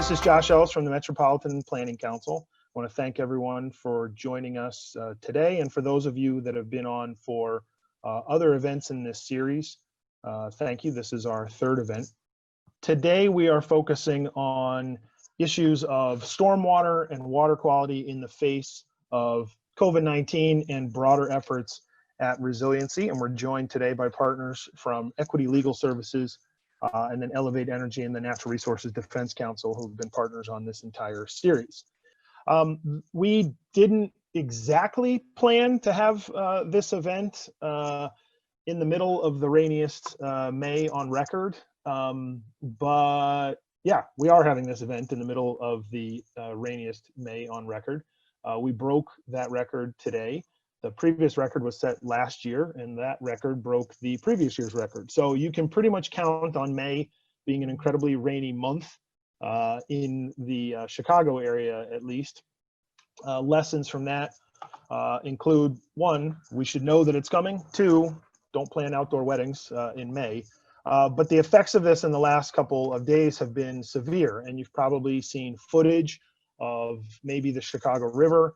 This is Josh Ellis from the Metropolitan Planning Council. I want to thank everyone for joining us today, and for those of you that have been on for other events in this series, thank you. This is our third event. Today we are focusing on issues of stormwater and water quality in the face of COVID-19 and broader efforts at resiliency, and we're joined today by partners from Equity Legal Services, and then Elevate Energy and the Natural Resources Defense Council, who've been partners on this entire series. We didn't exactly plan to have this event in the middle of the rainiest May on record, but yeah, we are having this event in the middle of the rainiest May on record. We broke that record today. The previous record was set last year, and that record broke the previous year's record. So you can pretty much count on May being an incredibly rainy month in the Chicago area, at least. Lessons from that include: one, we should know that it's coming. Two, don't plan outdoor weddings in May. But the effects of this in the last couple of days have been severe, and you've probably seen footage of maybe the Chicago River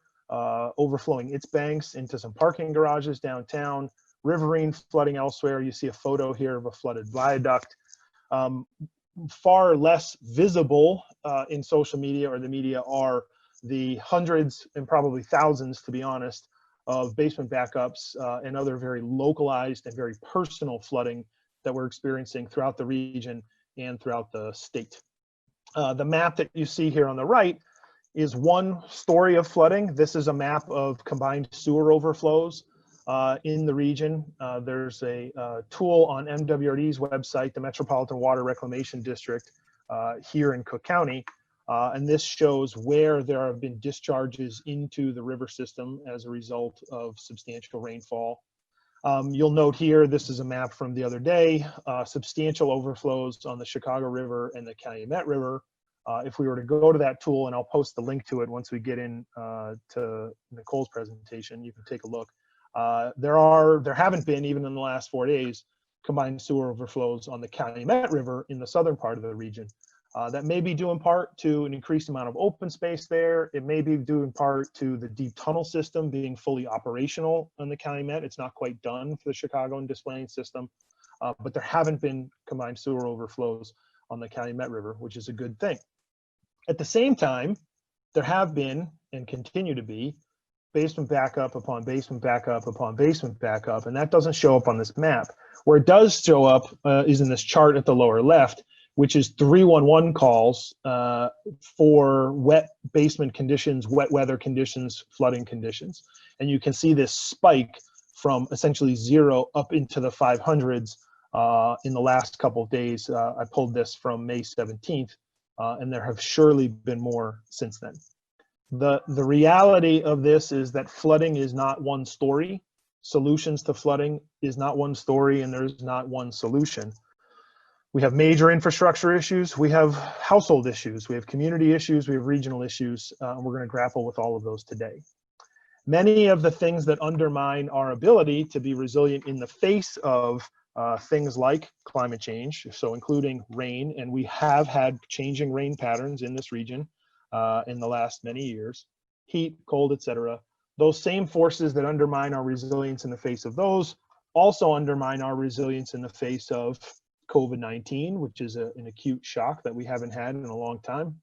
overflowing its banks into some parking garages downtown, riverine flooding elsewhere. You see a photo here of a flooded viaduct. Far less visible in social media or the media are the hundreds and probably thousands, to be honest, of basement backups and other very localized and very personal flooding that we're experiencing throughout the region and throughout the state. The map that you see here on the right is one story of flooding. This is a map of combined sewer overflows in the region. There's a tool on MWRD's website, the Metropolitan Water Reclamation District here in Cook County, and this shows where there have been discharges into the river system as a result of substantial rainfall. You'll note here, this is a map from the other day, substantial overflows on the Chicago River and the Calumet River. If we were to go to that tool, and I'll post the link to it once we get in to Nicole's presentation, you can take a look. There haven't been, even in the last 4 days, combined sewer overflows on the Calumet River in the southern part of the region. That may be due in part to an increased amount of open space there. It may be due in part to the deep tunnel system being fully operational on the Calumet. It's not quite done for the Chicago and Displaying system, but there haven't been combined sewer overflows on the Calumet River, which is a good thing. At the same time, there have been and continue to be basement backup upon basement backup upon basement backup, and that doesn't show up on this map. Where it does show up is in this chart at the lower left, which is 311 calls for wet basement conditions, wet weather conditions, flooding conditions. And you can see this spike from essentially 0 up into the 500s in the last couple of days. I pulled this from May 17th. And there have surely been more since then. The reality of this is that flooding is not one story. Solutions to flooding is not one story, and there's not one solution. We have major infrastructure issues, we have household issues, we have community issues, we have regional issues, and we're going to grapple with all of those today. Many of the things that undermine our ability to be resilient in the face of things like climate change, so including rain, and we have had changing rain patterns in this region in the last many years, heat, cold, etc. Those same forces that undermine our resilience in the face of those also undermine our resilience in the face of COVID-19, which is an acute shock that we haven't had in a long time,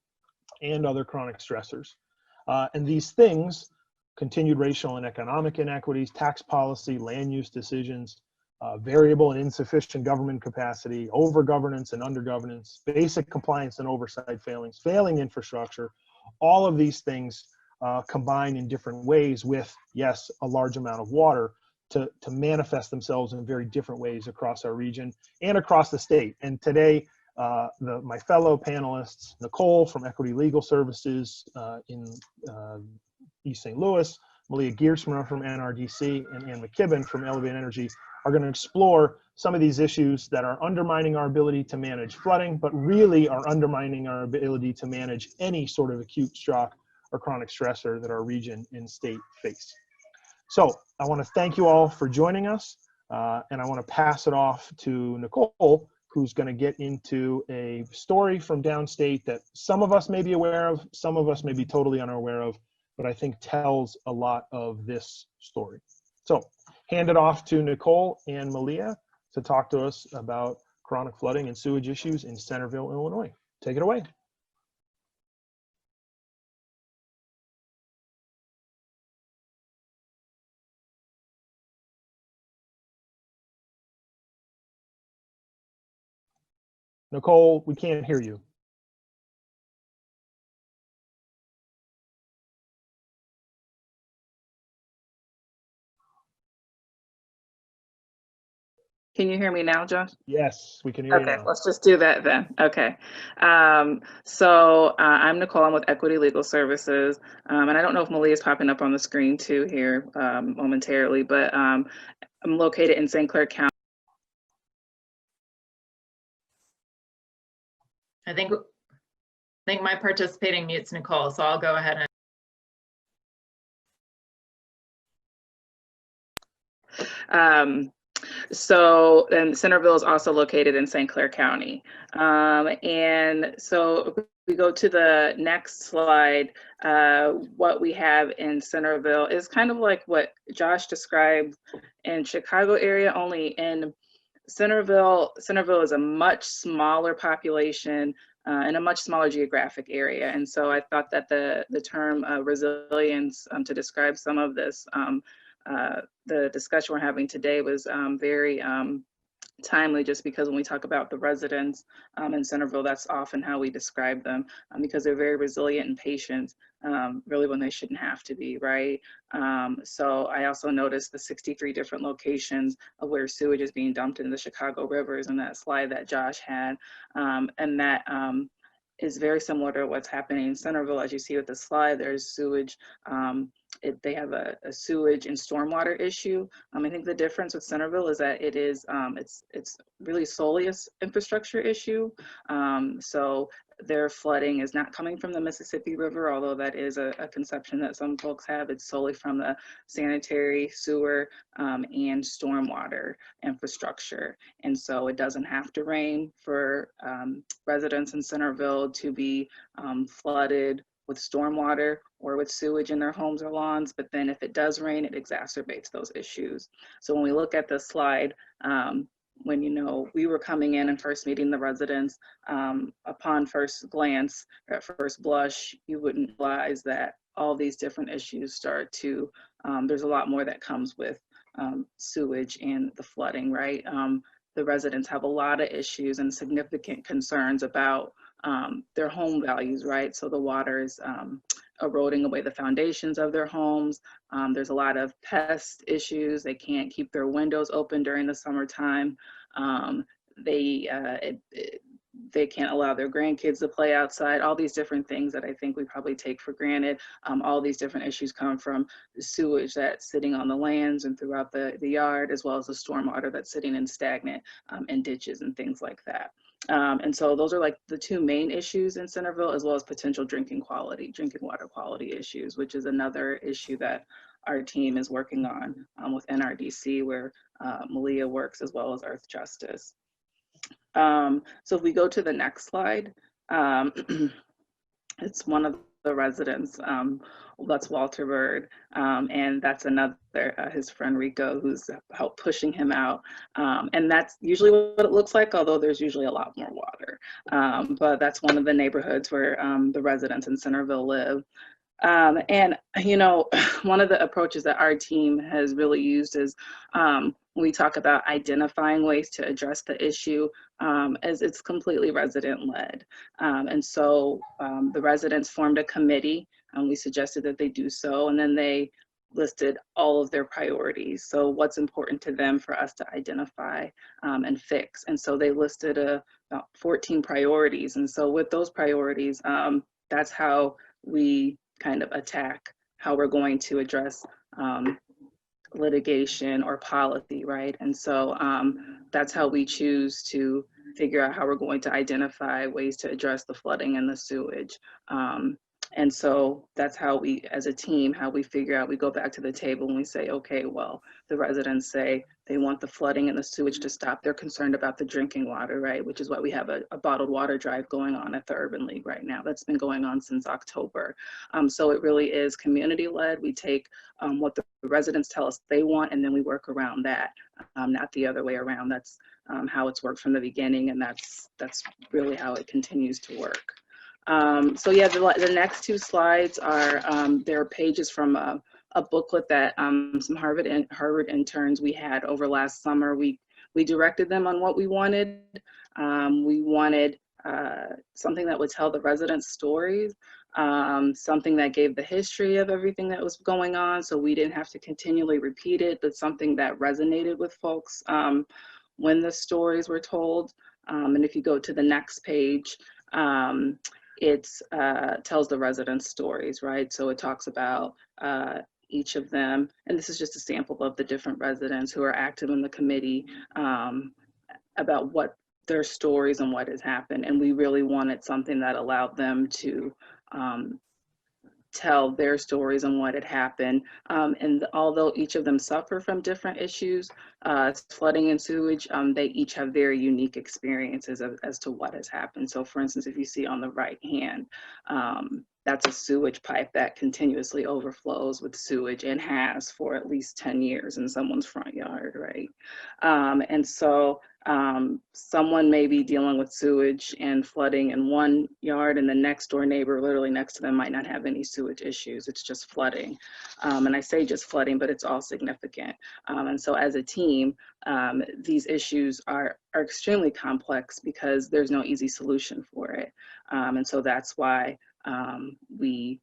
and other chronic stressors. And these things, continued racial and economic inequities, tax policy, land use decisions, variable and insufficient government capacity, over-governance and under-governance, basic compliance and oversight failings, failing infrastructure, all of these things combine in different ways with, yes, a large amount of water to manifest themselves in very different ways across our region and across the state. And today, my fellow panelists, Nicole from Equity Legal Services in East St. Louis, Malia Giersma from NRDC, and Ann McKibben from Elevate Energy are going to explore some of these issues that are undermining our ability to manage flooding, but really are undermining our ability to manage any sort of acute shock or chronic stressor that our region and state face. So I want to thank you all for joining us, and I want to pass it off to Nicole who's going to get into a story from downstate that some of us may be aware of, some of us may be totally unaware of, but I think tells a lot of this story. So hand it off to Nicole and Malia to talk to us about chronic flooding and sewage issues in Centerville, Illinois. Take it away. Nicole, we can't hear you. Can you hear me now, Josh? Yes, we can hear you Okay, now. let's just do that then. Okay. I'm Nicole. I'm with Equity Legal Services. And I don't know if Malia is popping up on the screen too here momentarily, but I'm located in St. Clair County. I think my participating mutes Nicole, so I'll go ahead and. And Centerville is also located in St. Clair County. And so if we go to the next slide, what we have in Centerville is kind of like what Josh described in Chicago area, only in Centerville is a much smaller population in a much smaller geographic area. And so I thought that the term resilience to describe some of this, the discussion we're having today was very timely, just because when we talk about the residents in Centerville, that's often how we describe them, because they're very resilient and patient, really when they shouldn't have to be, right? So I also noticed the 63 different locations of where sewage is being dumped in the Chicago rivers in that slide that Josh had, and that is very similar to what's happening in Centerville. As you see with the slide, there's sewage. They have a sewage and stormwater issue. I think the difference with Centerville is that it is it's really solely an infrastructure issue. So their flooding is not coming from the Mississippi River, although that is a conception that some folks have. It's solely from the sanitary, sewer, and stormwater infrastructure. And so it doesn't have to rain for residents in Centerville to be flooded with stormwater or with sewage in their homes or lawns, but then if it does rain, it exacerbates those issues. So when we look at the slide, when we were coming in and first meeting the residents, upon first glance, or at first blush, you wouldn't realize that all these different issues start to, there's a lot more that comes with sewage and the flooding, right? The residents have a lot of issues and significant concerns about their home values, right? So the water is eroding away the foundations of their homes. There's a lot of pest issues. They can't keep their windows open during the summertime. They can't allow their grandkids to play outside, all these different things that I think we probably take for granted. All these different issues come from the sewage that's sitting on the lands and throughout the yard, as well as the stormwater that's sitting in stagnant and ditches and things like that. And so those are like the two main issues in Centerville, as well as potential drinking water quality issues, which is another issue that our team is working on with NRDC, where Malia works, as well as Earth Justice. So if we go to the next slide, it's one of the residents, that's Walter Bird, and that's another, his friend Rico, who's helped pushing him out. And that's usually what it looks like, although there's usually a lot more water. But that's one of the neighborhoods where the residents in Centerville live. And, one of the approaches that our team has really used is when we talk about identifying ways to address the issue, as it's completely resident-led. And so the residents formed a committee, and we suggested that they do so, and then they listed all of their priorities. So what's important to them for us to identify and fix. And so they listed about 14 priorities. And so with those priorities, that's how we kind of attack how we're going to address litigation or policy, right? And so that's how we choose to figure out how we're going to identify ways to address the flooding and the sewage. And so that's how we, as a team, how we figure out, we go back to the table and we say, okay, well, the residents say they want the flooding and the sewage to stop. They're concerned about the drinking water, right? Which is why we have a bottled water drive going on at the Urban League right now. That's been going on since October. So it really is community led. We take what the residents tell us they want, and then we work around that, not the other way around. That's how it's worked from the beginning, and that's really how it continues to work. So yeah, the next two slides are, they're pages from a booklet that some Harvard interns we had over last summer. We directed them on what we wanted. We wanted something that would tell the residents' stories, something that gave the history of everything that was going on, so we didn't have to continually repeat it, but something that resonated with folks when the stories were told. And if you go to the next page, it tells the residents' stories, right? So it talks about each of them, and this is just a sample of the different residents who are active in the committee, about what their stories and what has happened. And we really wanted something that allowed them to tell their stories and what had happened. And although each of them suffer from different issues, flooding and sewage, they each have very unique experiences as to what has happened. So for instance, if you see on the right hand, that's a sewage pipe that continuously overflows with sewage and has for at least 10 years in someone's front yard, right? And so someone may be dealing with sewage and flooding in one yard, and the next door neighbor literally next to them might not have any sewage issues. It's just flooding. And I say just flooding, but it's all significant. And so as a team, these issues are extremely complex because there's no easy solution for it. And so that's why we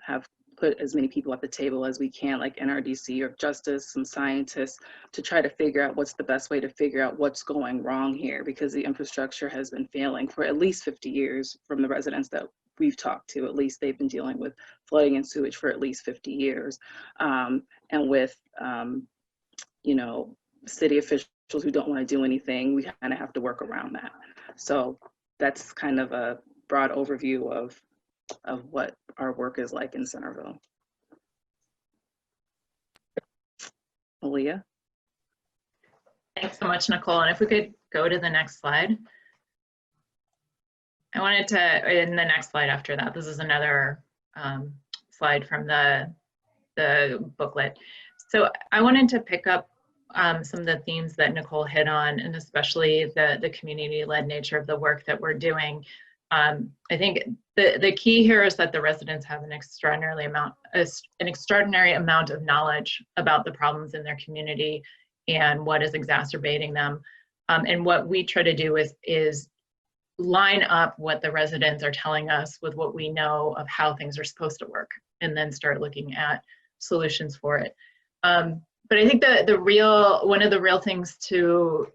have put as many people at the table as we can, like NRDC or Justice, some scientists, to try to figure out what's the best way to figure out what's going wrong here, because the infrastructure has been failing for at least 50 years from the residents that we've talked to. At least they've been dealing with flooding and sewage for at least 50 years. And with, you know, city officials who don't want to do anything, we kind of have to work around that. So that's kind of a broad overview of what our work is like in Centerville. Aaliyah? Thanks so much, Nicole. And if we could go to the next slide. I wanted to, in the next slide after that, this is another slide from the booklet. So I wanted to pick up some of the themes that Nicole hit on, and especially the community-led nature of the work that we're doing. I think the key here is that the residents have an extraordinary amount of knowledge about the problems in their community and what is exacerbating them. And what we try to do is line up what the residents are telling us with what we know of how things are supposed to work, and then start looking at solutions for it. But I think one of the real things to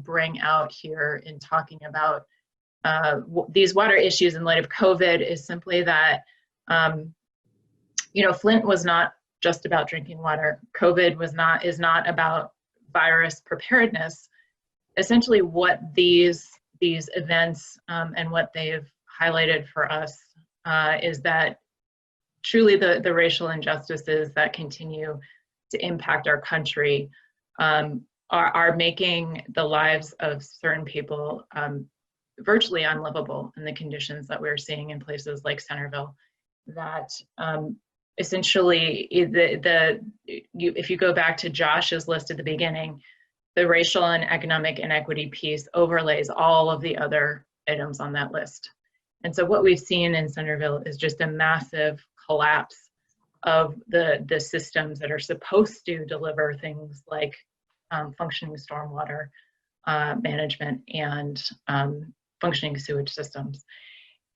bring out here in talking about these water issues in light of COVID is simply that, you know, Flint was not just about drinking water. COVID is not about virus preparedness. Essentially, what these events and what they've highlighted for us is that truly the racial injustices that continue to impact our country are making the lives of certain people virtually unlivable in the conditions that we're seeing in places like Centerville. That essentially, if you go back to Josh's list at the beginning, the racial and economic inequity piece overlays all of the other items on that list. And so what we've seen in Centerville is just a massive collapse of the systems that are supposed to deliver things like functioning stormwater management and functioning sewage systems.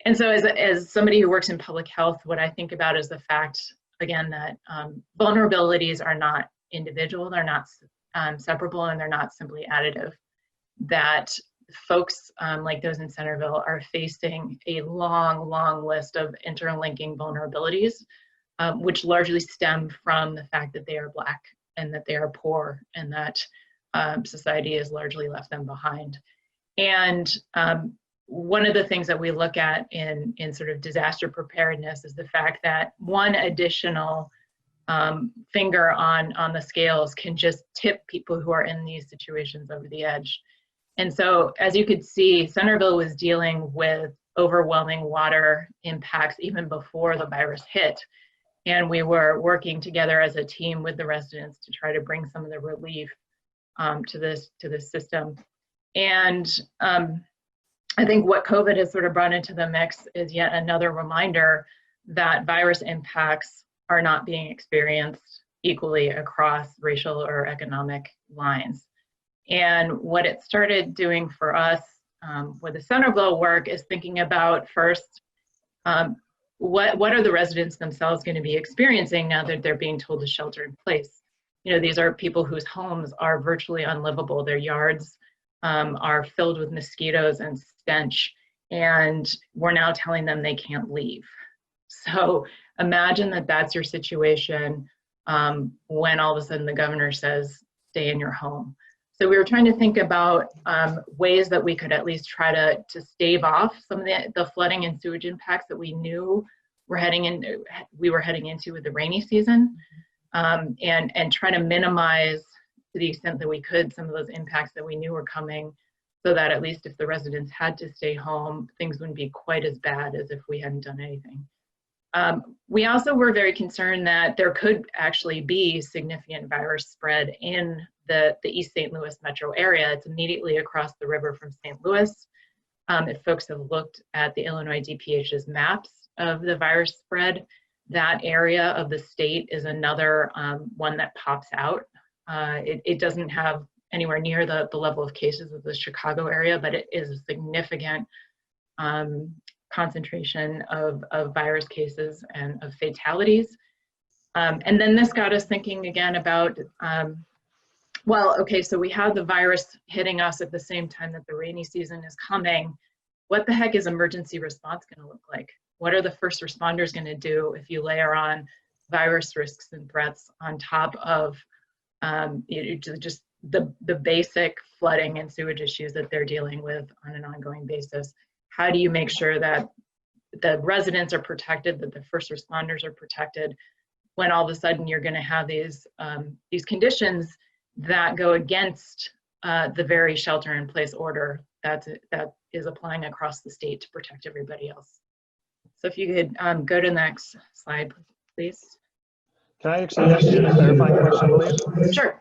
And so as somebody who works in public health, what I think about is the fact, again, that vulnerabilities are not individual, they're not separable, and they're not simply additive. That folks like those in Centerville are facing a long list of interlinking vulnerabilities, which largely stem from the fact that they are Black and that they are poor, and that society has largely left them behind. And one of the things that we look at in sort of disaster preparedness is the fact that one additional finger on the scales can just tip people who are in these situations over the edge. And so, as you could see, Centerville was dealing with overwhelming water impacts even before the virus hit. And we were working together as a team with the residents to try to bring some of the relief to this system. And I think what COVID has sort of brought into the mix is yet another reminder that virus impacts are not being experienced equally across racial or economic lines. And what it started doing for us with the Centerville work is thinking about first, what are the residents themselves going to be experiencing now that they're being told to shelter in place? You know, these are people whose homes are virtually unlivable. Their yards are filled with mosquitoes and stench, and we're now telling them they can't leave. So imagine that that's your situation when all of a sudden the governor says, stay in your home. So we were trying to think about ways that we could at least try to stave off some of the flooding and sewage impacts that we knew we were heading into with the rainy season, and try to minimize to the extent that we could some of those impacts that we knew were coming, so that at least if the residents had to stay home, things wouldn't be quite as bad as if we hadn't done anything. We also were very concerned that there could actually be significant virus spread in the East St. Louis metro area. It's immediately across the river from St. Louis. If folks have looked at the Illinois DPH's maps of the virus spread, that area of the state is another one that pops out. It doesn't have anywhere near the level of cases of the Chicago area, but it is a significant concentration of virus cases and of fatalities. And then this got us thinking again about, well, okay, so we have the virus hitting us at the same time that the rainy season is coming. What the heck is emergency response going to look like? What are the first responders going to do if you layer on virus risks and threats on top of just the basic flooding and sewage issues that they're dealing with on an ongoing basis? How do you make sure that the residents are protected, that the first responders are protected, when all of a sudden you're going to have these conditions that go against the very shelter-in-place order that is applying across the state to protect everybody else? So if you could go to the next slide, please. Can I actually ask you a clarifying question, Malia? Sure.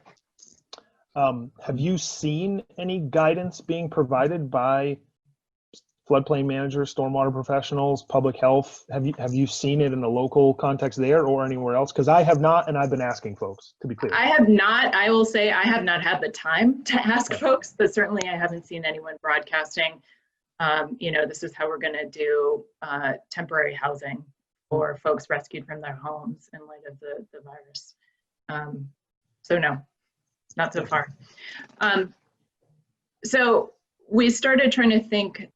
Have you seen any guidance being provided by floodplain managers, stormwater professionals, public health? Have you seen it in a local context there or anywhere else? Because I have not, and I've been asking folks, to be clear. I have not. I will say I have not had the time to ask folks, but certainly I haven't seen anyone broadcasting, you know, this is how we're going to do temporary housing for folks rescued from their homes in light of the virus. So no, not so far. So we started trying to think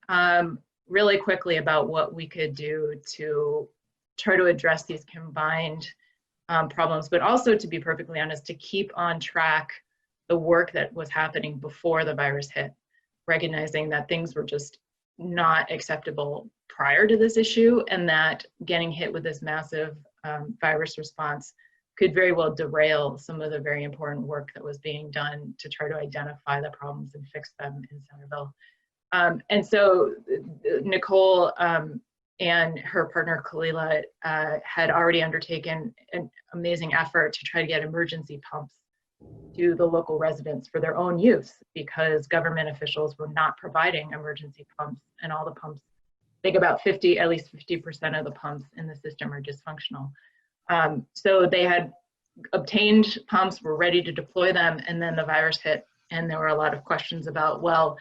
really quickly about what we could do to try to address these combined problems, but also, to be perfectly honest, to keep on track the work that was happening before the virus hit, recognizing that things were just not acceptable prior to this issue, and that getting hit with this massive virus response could very well derail some of the very important work that was being done to try to identify the problems and fix them in Centerville. And so Nicole and her partner Kalila had already undertaken an amazing effort to try to get emergency pumps to the local residents for their own use, because government officials were not providing emergency pumps, and all the pumps, I think about at least 50% of the pumps in the system are dysfunctional. So they had obtained pumps, were ready to deploy them, and then the virus hit, and there were a lot of questions about, well,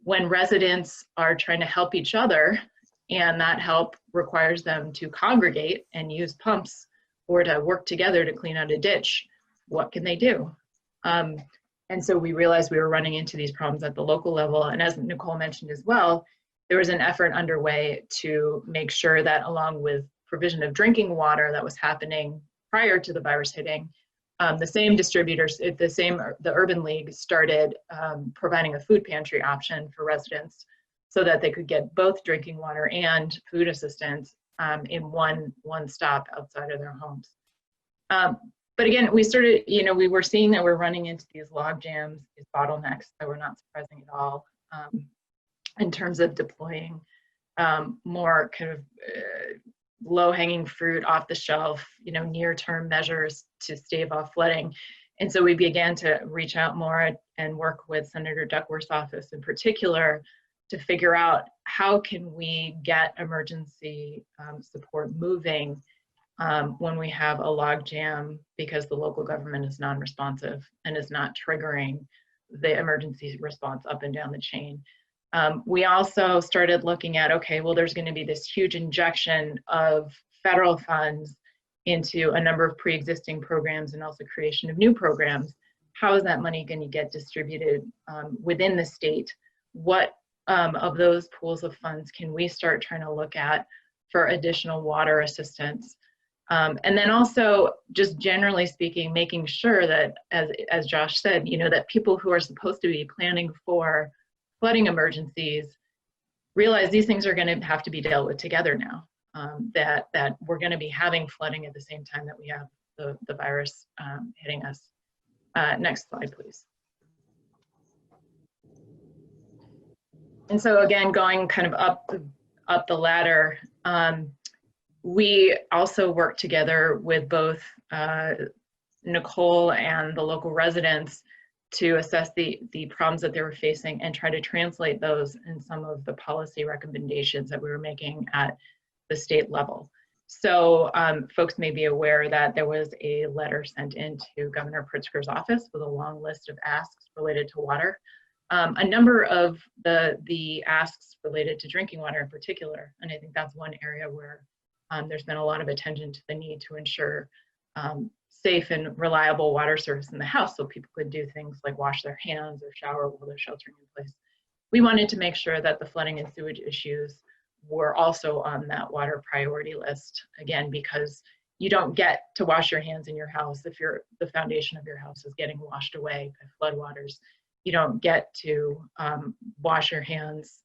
when residents are trying to help each other, and that help requires them to congregate and use pumps or to work together to clean out a ditch, what can they do? And so we realized we were running into these problems at the local level. And as Nicole mentioned as well, there was an effort underway to make sure that, along with provision of drinking water that was happening prior to the virus hitting, the same distributors, the Urban League started providing a food pantry option for residents, so that they could get both drinking water and food assistance in one stop outside of their homes. But again, we started, we were seeing that we're running into these log jams, these bottlenecks that were not surprising at all in terms of deploying more kind of low-hanging fruit, off the shelf, near-term measures to stave off flooding. And so we began to reach out more and work with Senator Duckworth's office in particular to figure out how can we get emergency support moving when we have a log jam because the local government is non-responsive and is not triggering the emergency response up and down the chain. We also started looking at, okay, well, there's going to be this huge injection of federal funds into a number of pre-existing programs and also creation of new programs. How is that money going to get distributed within the state? What of those pools of funds can we start trying to look at for additional water assistance? And then also, just generally speaking, making sure that, as Josh said, that people who are supposed to be planning for flooding emergencies realize these things are going to have to be dealt with together now, that we're going to be having flooding at the same time that we have the virus hitting us. Next slide, please. And so again, going kind of up the ladder, we also work together with both Nicole and the local residents to assess the problems that they were facing and try to translate those in some of the policy recommendations that we were making at the state level. So folks may be aware that there was a letter sent into Governor Pritzker's office with a long list of asks related to water. A number of the asks related to drinking water in particular, and I think that's one area where there's been a lot of attention to the need to ensure safe and reliable water service in the house so people could do things like wash their hands or shower while they're sheltering in place. We wanted to make sure that the flooding and sewage issues were also on that water priority list, again, because you don't get to wash your hands in your house if the foundation of your house is getting washed away by floodwaters. You don't get to wash your hands.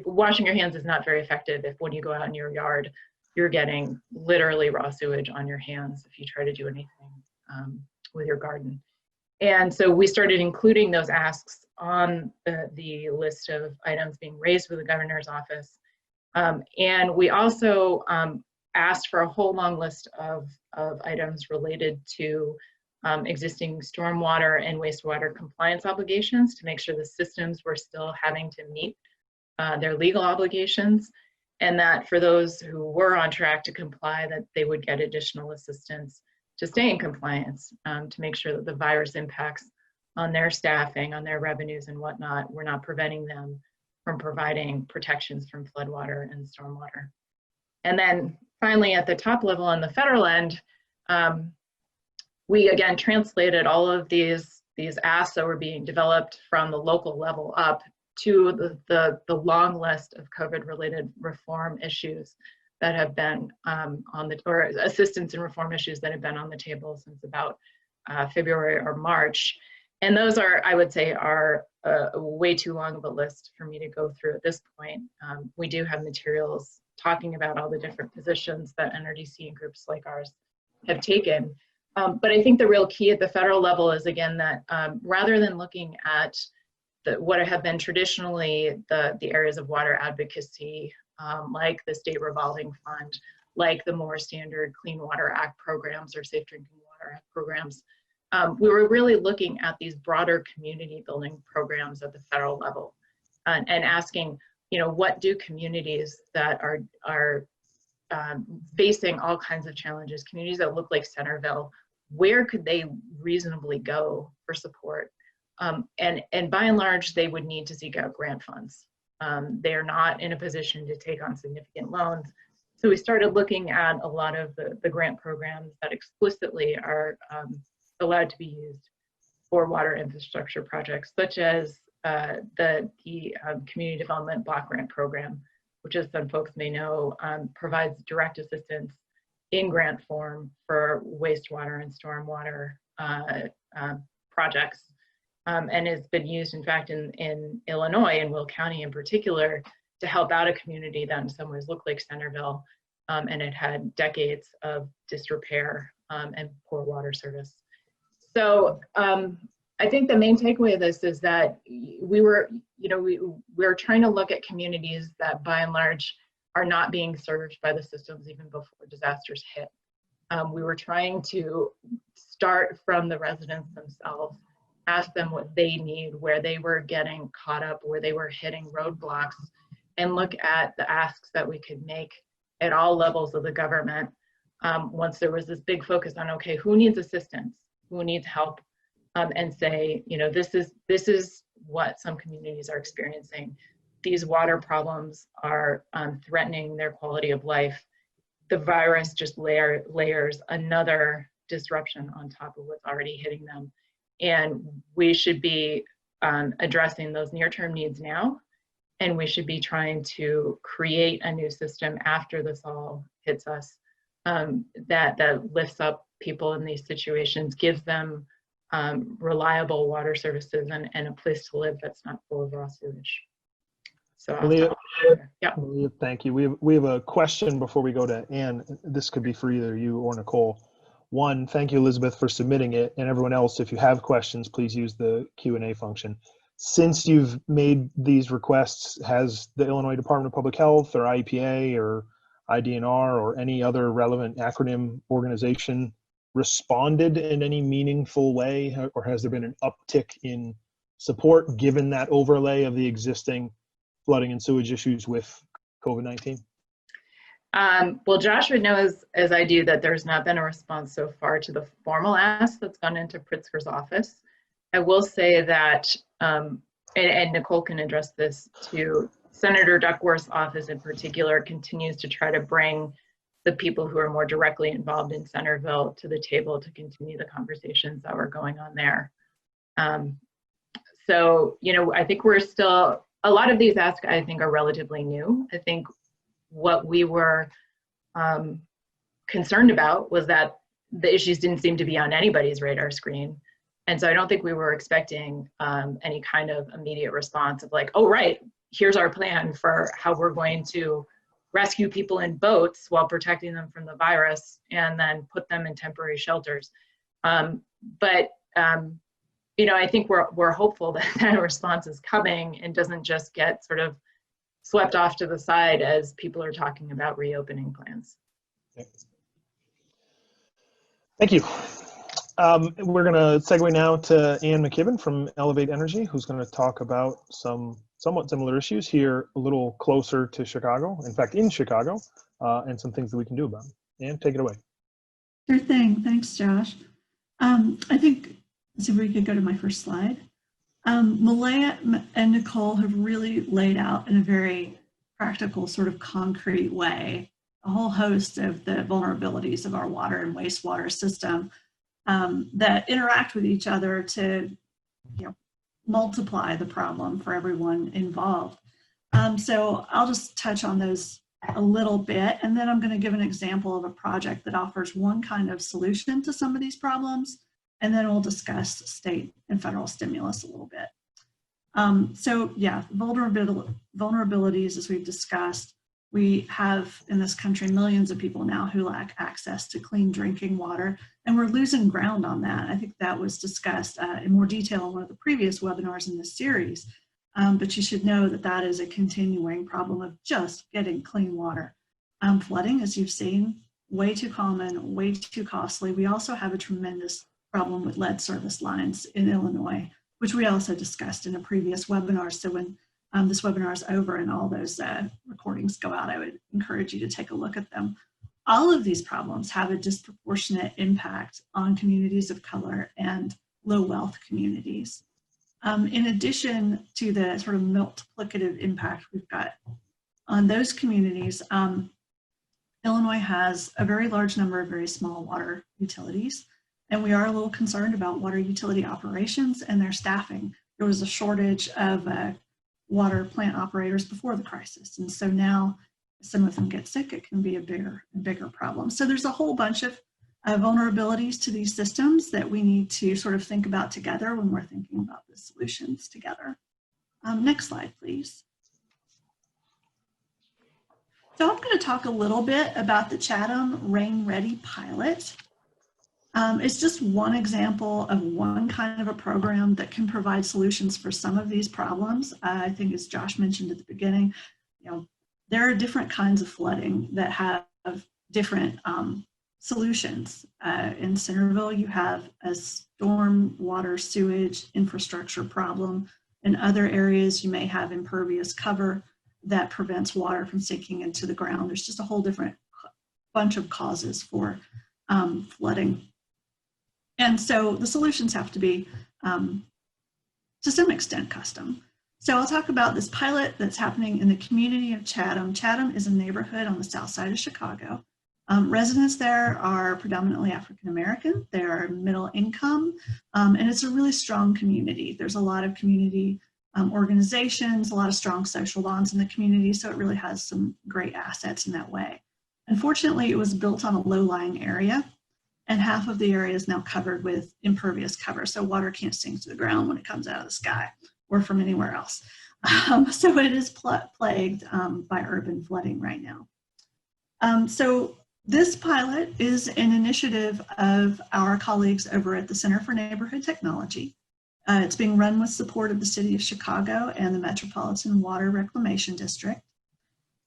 Washing your hands is not very effective if when you go out in your yard, you're getting literally raw sewage on your hands if you try to do anything with your garden. And so we started including those asks on the list of items being raised with the governor's office. And we also asked for a whole long list of items related to existing stormwater and wastewater compliance obligations to make sure the systems were still having to meet their legal obligations, and that for those who were on track to comply, that they would get additional assistance to stay in compliance, to make sure that the virus impacts on their staffing, on their revenues and whatnot, were not preventing them from providing protections from floodwater and stormwater. And then finally, at the top level on the federal end, we again translated all of these asks that were being developed from the local level up to the long list of COVID-related reform issues that have been or assistance and reform issues that have been on the table since about February or March. And those are, I would say, are way too long of a list for me to go through at this point. We do have materials talking about all the different positions that NRDC and groups like ours have taken. But I think the real key at the federal level is, again, that rather than looking at what have been traditionally the areas of water advocacy, like the state revolving fund, like the more standard Clean Water Act programs or Safe Drinking Water Act programs, we were really looking at these broader community building programs at the federal level and asking, what do communities that are facing all kinds of challenges, communities that look like Centerville, where could they reasonably go for support? And by and large, they would need to seek out grant funds. They are not in a position to take on significant loans. So we started looking at a lot of the grant programs that explicitly are allowed to be used for water infrastructure projects, such as the Community Development Block Grant Program, which, as some folks may know, provides direct assistance in grant form for wastewater and stormwater projects, and has been used, in fact, in Illinois, in Will County in particular, help out a community that in some ways looked like Centerville, and it had decades of disrepair and poor water service. So I think the main takeaway of this is that we're trying to look at communities that by and large are not being served by the systems even before disasters hit. We were trying to start from the residents themselves, ask them what they need, where they were getting caught up, where they were hitting roadblocks, and look at the asks that we could make at all levels of the government. Once there was this big focus on, okay, who needs assistance, who needs help, and say, this is what some communities are experiencing. These water problems are threatening their quality of life. The virus just layers another disruption on top of what's already hitting them. And we should be addressing those near-term needs now, and we should be trying to create a new system after this all hits us that lifts up people in these situations, gives them reliable water services and a place to live that's not full of raw sewage. So yeah. Thank you. We have a question before we go to Ann. This could be for either you or Nicole. One, thank you, Elizabeth, for submitting it. And everyone else, if you have questions, please use the Q&A function. Since you've made these requests, has the Illinois Department of Public Health or IEPA or IDNR or any other relevant acronym organization responded in any meaningful way, or has there been an uptick in support given that overlay of the existing flooding and sewage issues with COVID-19? Well, Josh would know as I do that there's not been a response so far to the formal ask that's gone into Pritzker's office. I will say that, and Nicole can address this too, Senator Duckworth's office in particular continues to try to bring the people who are more directly involved in Centerville to the table to continue the conversations that were going on there. So, I think we're still, a lot of these asks I think are relatively new. I think what we were concerned about was that the issues didn't seem to be on anybody's radar screen. And so I don't think we were expecting any kind of immediate response of like, oh, right, here's our plan for how we're going to rescue people in boats while protecting them from the virus and then put them in temporary shelters. But I think we're hopeful that that response is coming and doesn't just get sort of swept off to the side as people are talking about reopening plans. Thank you. We're going to segue now to Ann McKibben from Elevate Energy, who's going to talk about some somewhat similar issues here a little closer to Chicago, in fact, in Chicago, and some things that we can do about it. Ann, take it away. Sure thing. Thanks, Josh. I think, let's see if we could go to my first slide. Malaya and Nicole have really laid out in a very practical, sort of concrete way, a whole host of the vulnerabilities of our water and wastewater system that interact with each other to, multiply the problem for everyone involved. So I'll just touch on those a little bit, and then I'm going to give an example of a project that offers one kind of solution to some of these problems, and then we'll discuss state and federal stimulus a little bit. So yeah, vulnerabilities, as we've discussed, we have in this country millions of people now who lack access to clean drinking water, and we're losing ground on that. I think that was discussed in more detail in one of the previous webinars in this series, but you should know that that is a continuing problem of just getting clean water. Flooding, as you've seen, way too common, way too costly. We also have a tremendous problem with lead service lines in Illinois, which we also discussed in a previous webinar. So when this webinar is over and all those recordings go out, I would encourage you to take a look at them. All of these problems have a disproportionate impact on communities of color and low wealth communities. In addition to the sort of multiplicative impact we've got on those communities, Illinois has a very large number of very small water utilities, and we are a little concerned about water utility operations and their staffing. There was a shortage of water plant operators before the crisis, and so now some of them get sick, it can be a bigger problem. So there's a whole bunch of vulnerabilities to these systems that we need to sort of think about together when we're thinking about the solutions together. Next slide, please. So I'm going to talk a little bit about the Chatham Rain Ready pilot. It's just one example of one kind of a program that can provide solutions for some of these problems. I think, as Josh mentioned at the beginning, there are different kinds of flooding that have different solutions. In Centerville, you have a stormwater sewage infrastructure problem. In other areas, you may have impervious cover that prevents water from sinking into the ground. There's just a whole different bunch of causes for flooding. And so the solutions have to be, to some extent, custom. So I'll talk about this pilot that's happening in the community of Chatham. Chatham is a neighborhood on the south side of Chicago. Residents there are predominantly African American. They're middle income, and it's a really strong community. There's a lot of community organizations, a lot of strong social bonds in the community, so it really has some great assets in that way. Unfortunately, it was built on a low-lying area, and half of the area is now covered with impervious cover, so water can't sink to the ground when it comes out of the sky or from anywhere else. So it is plagued by urban flooding right now. So this pilot is an initiative of our colleagues over at the Center for Neighborhood Technology. It's being run with support of the City of Chicago and the Metropolitan Water Reclamation District.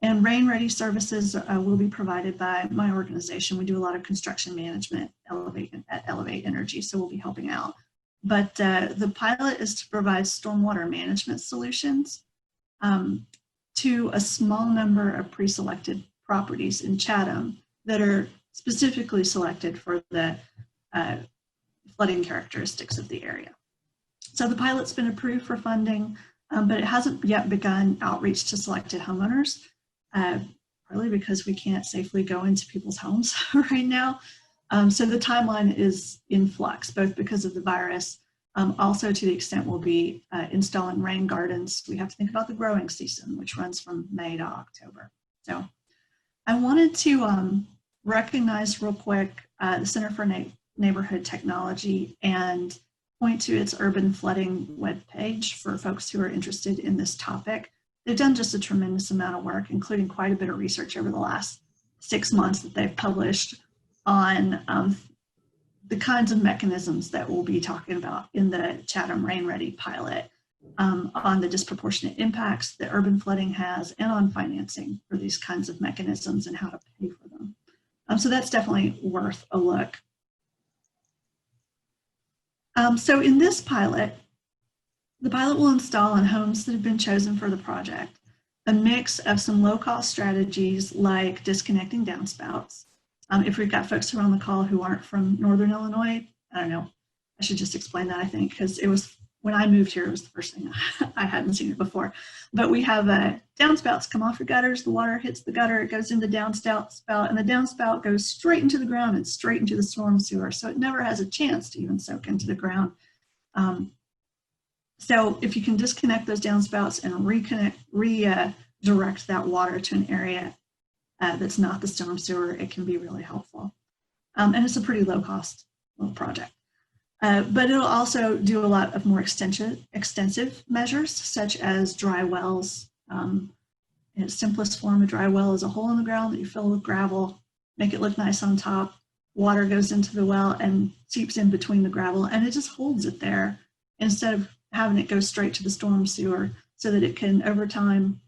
And Rain Ready services will be provided by my organization. We do a lot of construction management at Elevate Energy, so we'll be helping out. But the pilot is to provide stormwater management solutions to a small number of pre-selected properties in Chatham that are specifically selected for the flooding characteristics of the area. So the pilot's been approved for funding, but it hasn't yet begun outreach to selected homeowners, partly because we can't safely go into people's homes right now. So the timeline is in flux, both because of the virus, also to the extent we'll be installing rain gardens. We have to think about the growing season, which runs from May to October. So I wanted to recognize real quick the Center for Neighborhood Technology and point to its urban flooding webpage for folks who are interested in this topic. They've done just a tremendous amount of work, including quite a bit of research over the last 6 months that they've published on the kinds of mechanisms that we'll be talking about in the Chatham Rain Ready pilot, on the disproportionate impacts that urban flooding has, and on financing for these kinds of mechanisms and how to pay for them. So that's definitely worth a look. So in this pilot, the pilot will install on homes that have been chosen for the project a mix of some low-cost strategies like disconnecting downspouts. If we've got folks who are on the call who aren't from Northern Illinois, I don't know, I should just explain that, I think, because it was, when I moved here, it was the first thing. I hadn't seen it before. But we have downspouts come off your gutters, the water hits the gutter, it goes into downspout, and the downspout goes straight into the ground and straight into the storm sewer. So it never has a chance to even soak into the ground. So if you can disconnect those downspouts and redirect that water to an area that's not the storm sewer, it can be really helpful. And it's a pretty low cost little project. But it'll also do a lot of more extensive measures, such as dry wells. In its simplest form, a dry well is a hole in the ground that you fill with gravel, make it look nice on top. Water goes into the well and seeps in between the gravel, and it just holds it there instead of having it go straight to the storm sewer, so that it can, over time,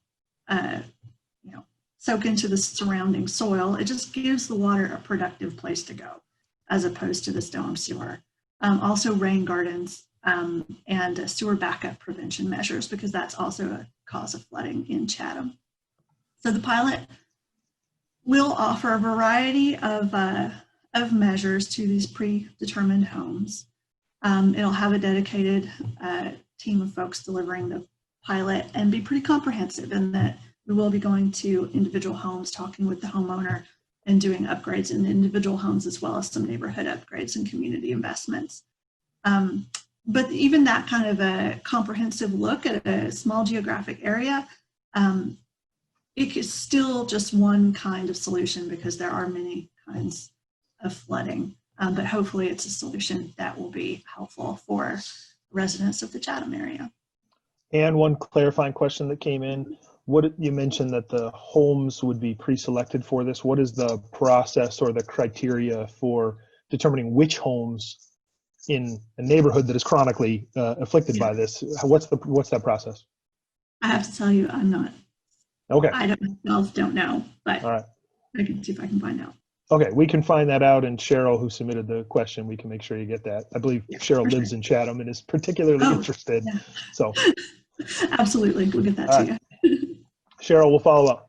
soak into the surrounding soil. It just gives the water a productive place to go, as opposed to the storm sewer. Also rain gardens and sewer backup prevention measures, because that's also a cause of flooding in Chatham. So the pilot will offer a variety of measures to these predetermined homes. It'll have a dedicated team of folks delivering the pilot and be pretty comprehensive in that we will be going to individual homes, talking with the homeowner and doing upgrades in individual homes, as well as some neighborhood upgrades and community investments. But even that kind of a comprehensive look at a small geographic area, it is still just one kind of solution, because there are many kinds of flooding. But hopefully it's a solution that will be helpful for residents of the Chatham area. And one clarifying question that came in, What you mentioned that the homes would be pre-selected for this. What is the process or the criteria for determining which homes in a neighborhood that is chronically afflicted by this? What's that process? I have to tell you, I'm not. Okay. I myself don't know, but All right. I can see if I can find out. Okay, we can find that out, and Cheryl, who submitted the question, we can make sure you get that. I believe Cheryl lives in Chatham and is particularly interested. Yeah. So Absolutely, we'll get that to you. Cheryl, we'll follow up.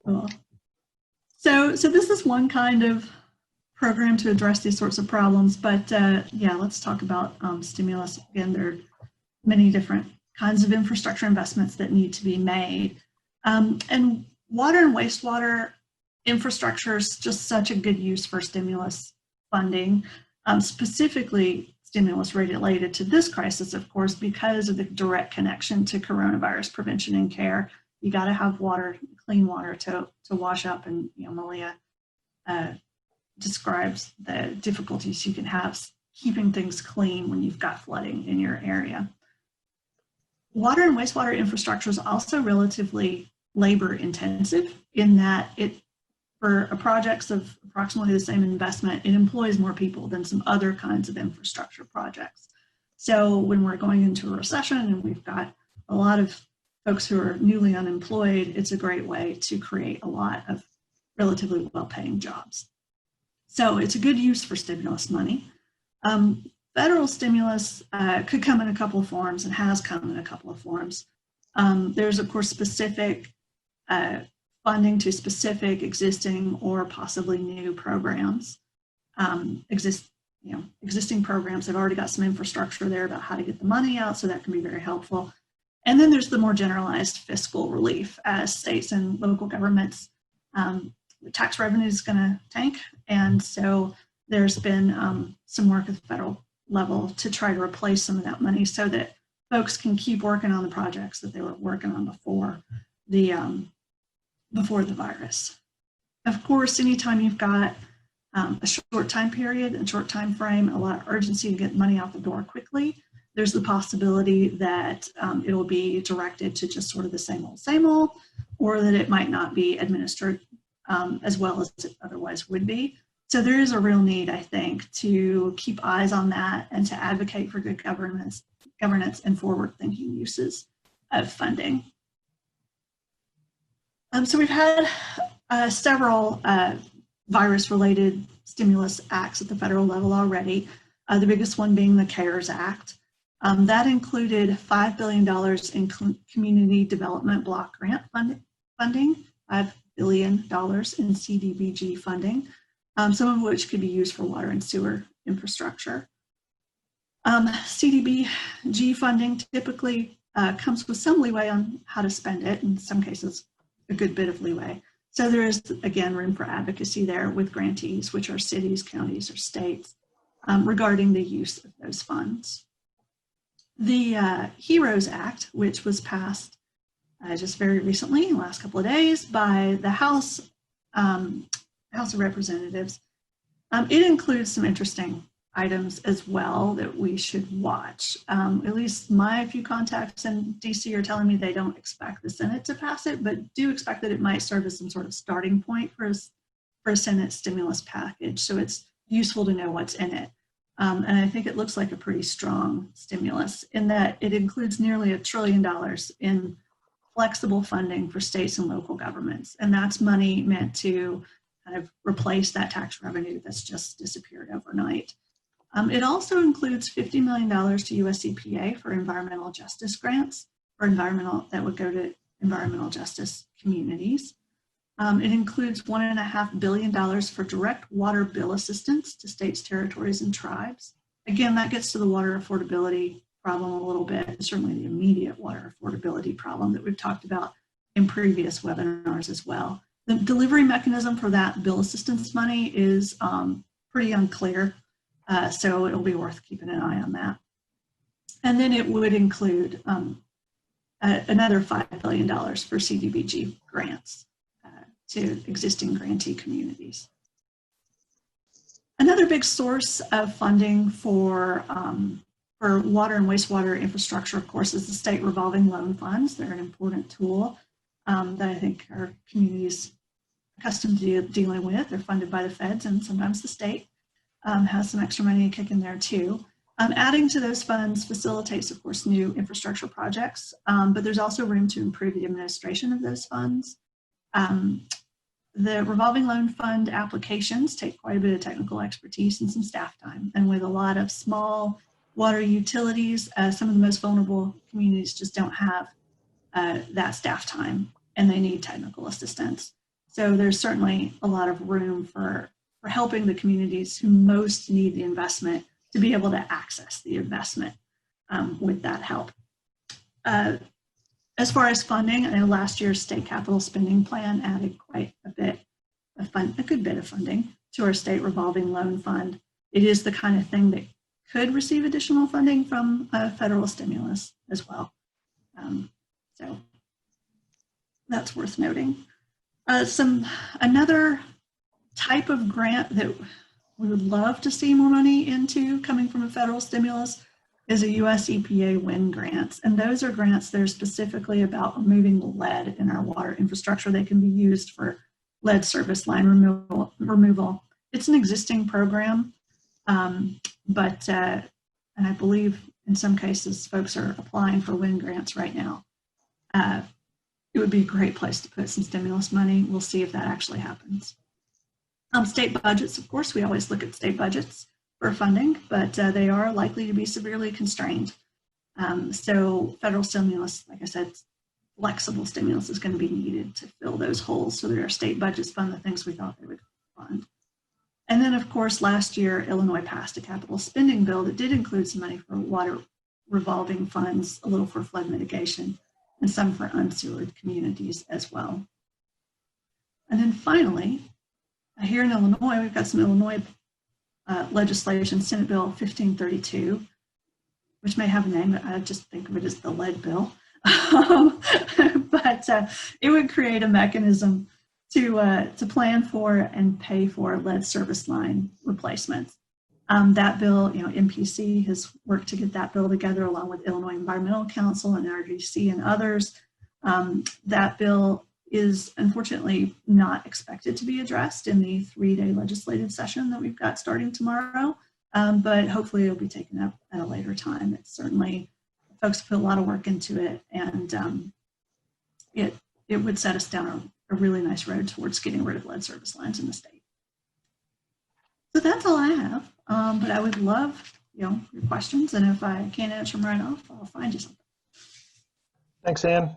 Cool. So this is one kind of program to address these sorts of problems, but yeah, let's talk about stimulus. Again, there are many different kinds of infrastructure investments that need to be made. And water and wastewater infrastructure is just such a good use for stimulus funding, specifically stimulus related to this crisis, of course, because of the direct connection to coronavirus prevention and care. You got to have water, clean water to wash up, and Malia describes the difficulties you can have keeping things clean when you've got flooding in your area. Water and wastewater infrastructure is also relatively labor intensive in that for projects of approximately the same investment, it employs more people than some other kinds of infrastructure projects. So when we're going into a recession and we've got a lot of folks who are newly unemployed, it's a great way to create a lot of relatively well-paying jobs. So it's a good use for stimulus money. Federal stimulus could come in a couple of forms and has come in a couple of forms. There's, of course, specific funding to specific existing or possibly new programs. Existing programs have already got some infrastructure there about how to get the money out, so that can be very helpful. And then there's the more generalized fiscal relief as states and local governments, the tax revenue is going to tank. And so there's been some work at the federal level to try to replace some of that money so that folks can keep working on the projects that they were working on before the virus. Of course, anytime you've got a short time period and short time frame, a lot of urgency to get money out the door quickly, there's the possibility that it'll be directed to just sort of the same old, or that it might not be administered as well as it otherwise would be. So there is a real need, I think, to keep eyes on that and to advocate for good governance and forward-thinking uses of funding. So we've had several virus-related stimulus acts at the federal level already, the biggest one being the CARES Act. That included $5 billion in community development block grant funding, $5 billion in CDBG funding, some of which could be used for water and sewer infrastructure. CDBG funding typically comes with some leeway on how to spend it, in some cases a good bit of leeway. So there is, again, room for advocacy there with grantees, which are cities, counties, or states, regarding the use of those funds. The HEROES Act, which was passed just very recently, in the last couple of days, by the House of Representatives, it includes some interesting items as well that we should watch. At least my few contacts in DC are telling me they don't expect the Senate to pass it, but do expect that it might serve as some sort of starting point for a Senate stimulus package. So it's useful to know what's in it. And I think it looks like a pretty strong stimulus in that it includes nearly $1 trillion in flexible funding for states and local governments. And that's money meant to kind of replace that tax revenue that's just disappeared overnight. It also includes $50 million to US EPA for environmental justice grants, or that would go to environmental justice communities. It includes $1.5 billion for direct water bill assistance to states, territories, and tribes. Again, that gets to the water affordability problem a little bit, certainly the immediate water affordability problem that we've talked about in previous webinars as well. The delivery mechanism for that bill assistance money is pretty unclear, so it'll be worth keeping an eye on that. And then it would include another $5 billion for CDBG grants to existing grantee communities. Another big source of funding for water and wastewater infrastructure, of course, is the state revolving loan funds. They're an important tool. that I think our communities accustomed to dealing with. They're funded by the feds, and sometimes the state has some extra money to kick in there too. Adding to those funds facilitates, of course, new infrastructure projects, but there's also room to improve the administration of those funds. The revolving loan fund applications take quite a bit of technical expertise and some staff time. And with a lot of small water utilities, some of the most vulnerable communities just don't have that staff time, and they need technical assistance. So there's certainly a lot of room for helping the communities who most need the investment to be able to access the investment with that help. As far as funding, I know last year's state capital spending plan added quite a good bit of funding to our state revolving loan fund. It is the kind of thing that could receive additional funding from federal stimulus as well. So that's worth noting. Another type of grant that we would love to see more money into coming from a federal stimulus is a US EPA WIN grants. And those are grants that are specifically about removing lead in our water infrastructure. They can be used for lead service line removal. It's an existing program, and I believe in some cases folks are applying for WIN grants right now. It would be a great place to put some stimulus money. We'll see if that actually happens. State budgets, of course, we always look at state budgets for funding, but they are likely to be severely constrained. So federal stimulus, like I said, flexible stimulus is going to be needed to fill those holes so that our state budgets fund the things we thought they would fund. And then, of course, last year, Illinois passed a capital spending bill that did include some money for water revolving funds, a little for flood mitigation, and some for unsewered communities as well. And then finally, here in Illinois, we've got some Illinois legislation, Senate Bill 1532, which may have a name, but I just think of it as the lead bill. But it would create a mechanism to plan for and pay for lead service line replacements. That bill, MPC has worked to get that bill together along with Illinois Environmental Council and NRDC and others. That bill is unfortunately not expected to be addressed in the 3-day legislative session that we've got starting tomorrow, but hopefully it'll be taken up at a later time. It's certainly, folks put a lot of work into it, and it would set us down a really nice road towards getting rid of lead service lines in the state. So that's all I have, but I would love your questions, and if I can't answer them right off, I'll find you something. Thanks, Ann.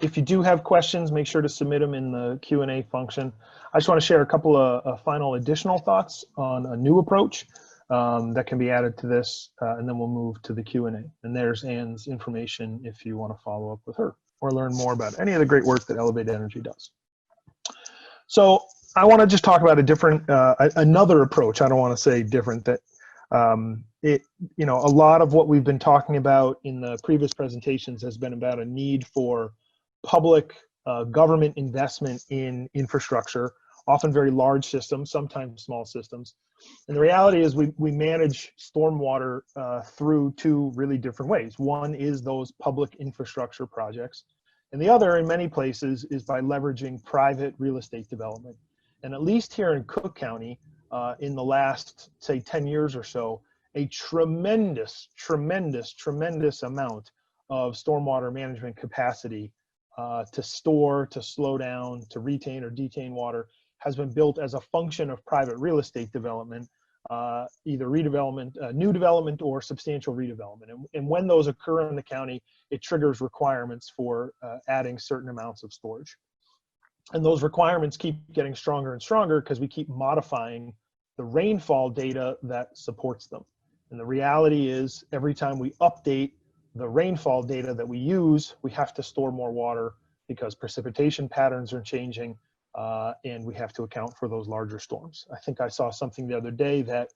If you do have questions, make sure to submit them in the Q&A function. I just want to share a couple of final additional thoughts on a new approach that can be added to this, and then we'll move to the Q&A. And there's Ann's information if you want to follow up with her or learn more about any of the great work that Elevate Energy does. So I want to just talk about a different, another approach. I don't want to say different, that a lot of what we've been talking about in the previous presentations has been about a need for public government investment in infrastructure, often very large systems, sometimes small systems. And the reality is we manage stormwater through two really different ways. One is those public infrastructure projects, and the other in many places is by leveraging private real estate development. And at least here in Cook County, in the last, say, 10 years or so, a tremendous amount of stormwater management capacity to store, to slow down, to retain or detain water has been built as a function of private real estate development, either redevelopment, new development, or substantial redevelopment. And when those occur in the county, it triggers requirements for adding certain amounts of storage. And those requirements keep getting stronger and stronger because we keep modifying the rainfall data that supports them. And the reality is, every time we update the rainfall data that we use, we have to store more water because precipitation patterns are changing, and we have to account for those larger storms. I think I saw something the other day that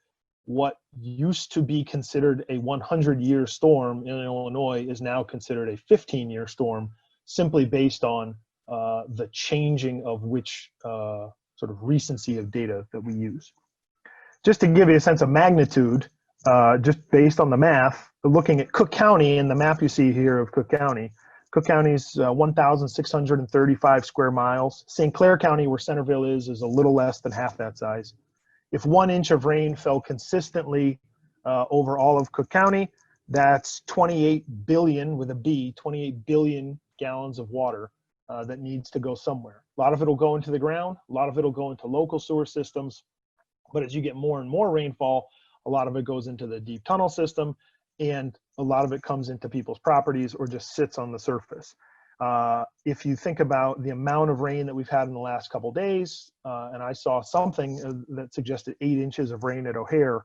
what used to be considered a 100-year storm in Illinois is now considered a 15-year storm, simply based on the changing of which sort of recency of data that we use. Just to give you a sense of magnitude, just based on the math, looking at Cook County and the map you see here of Cook County, Cook County's 1,635 square miles. St. Clair County, where Centerville is a little less than half that size. If 1 inch of rain fell consistently over all of Cook County, that's 28 billion with a B, 28 billion gallons of water that needs to go somewhere. A lot of it will go into the ground, a lot of it will go into local sewer systems, but as you get more and more rainfall, a lot of it goes into the deep tunnel system, and a lot of it comes into people's properties or just sits on the surface. If you think about the amount of rain that we've had in the last couple days, and I saw something that suggested 8 inches of rain at O'Hare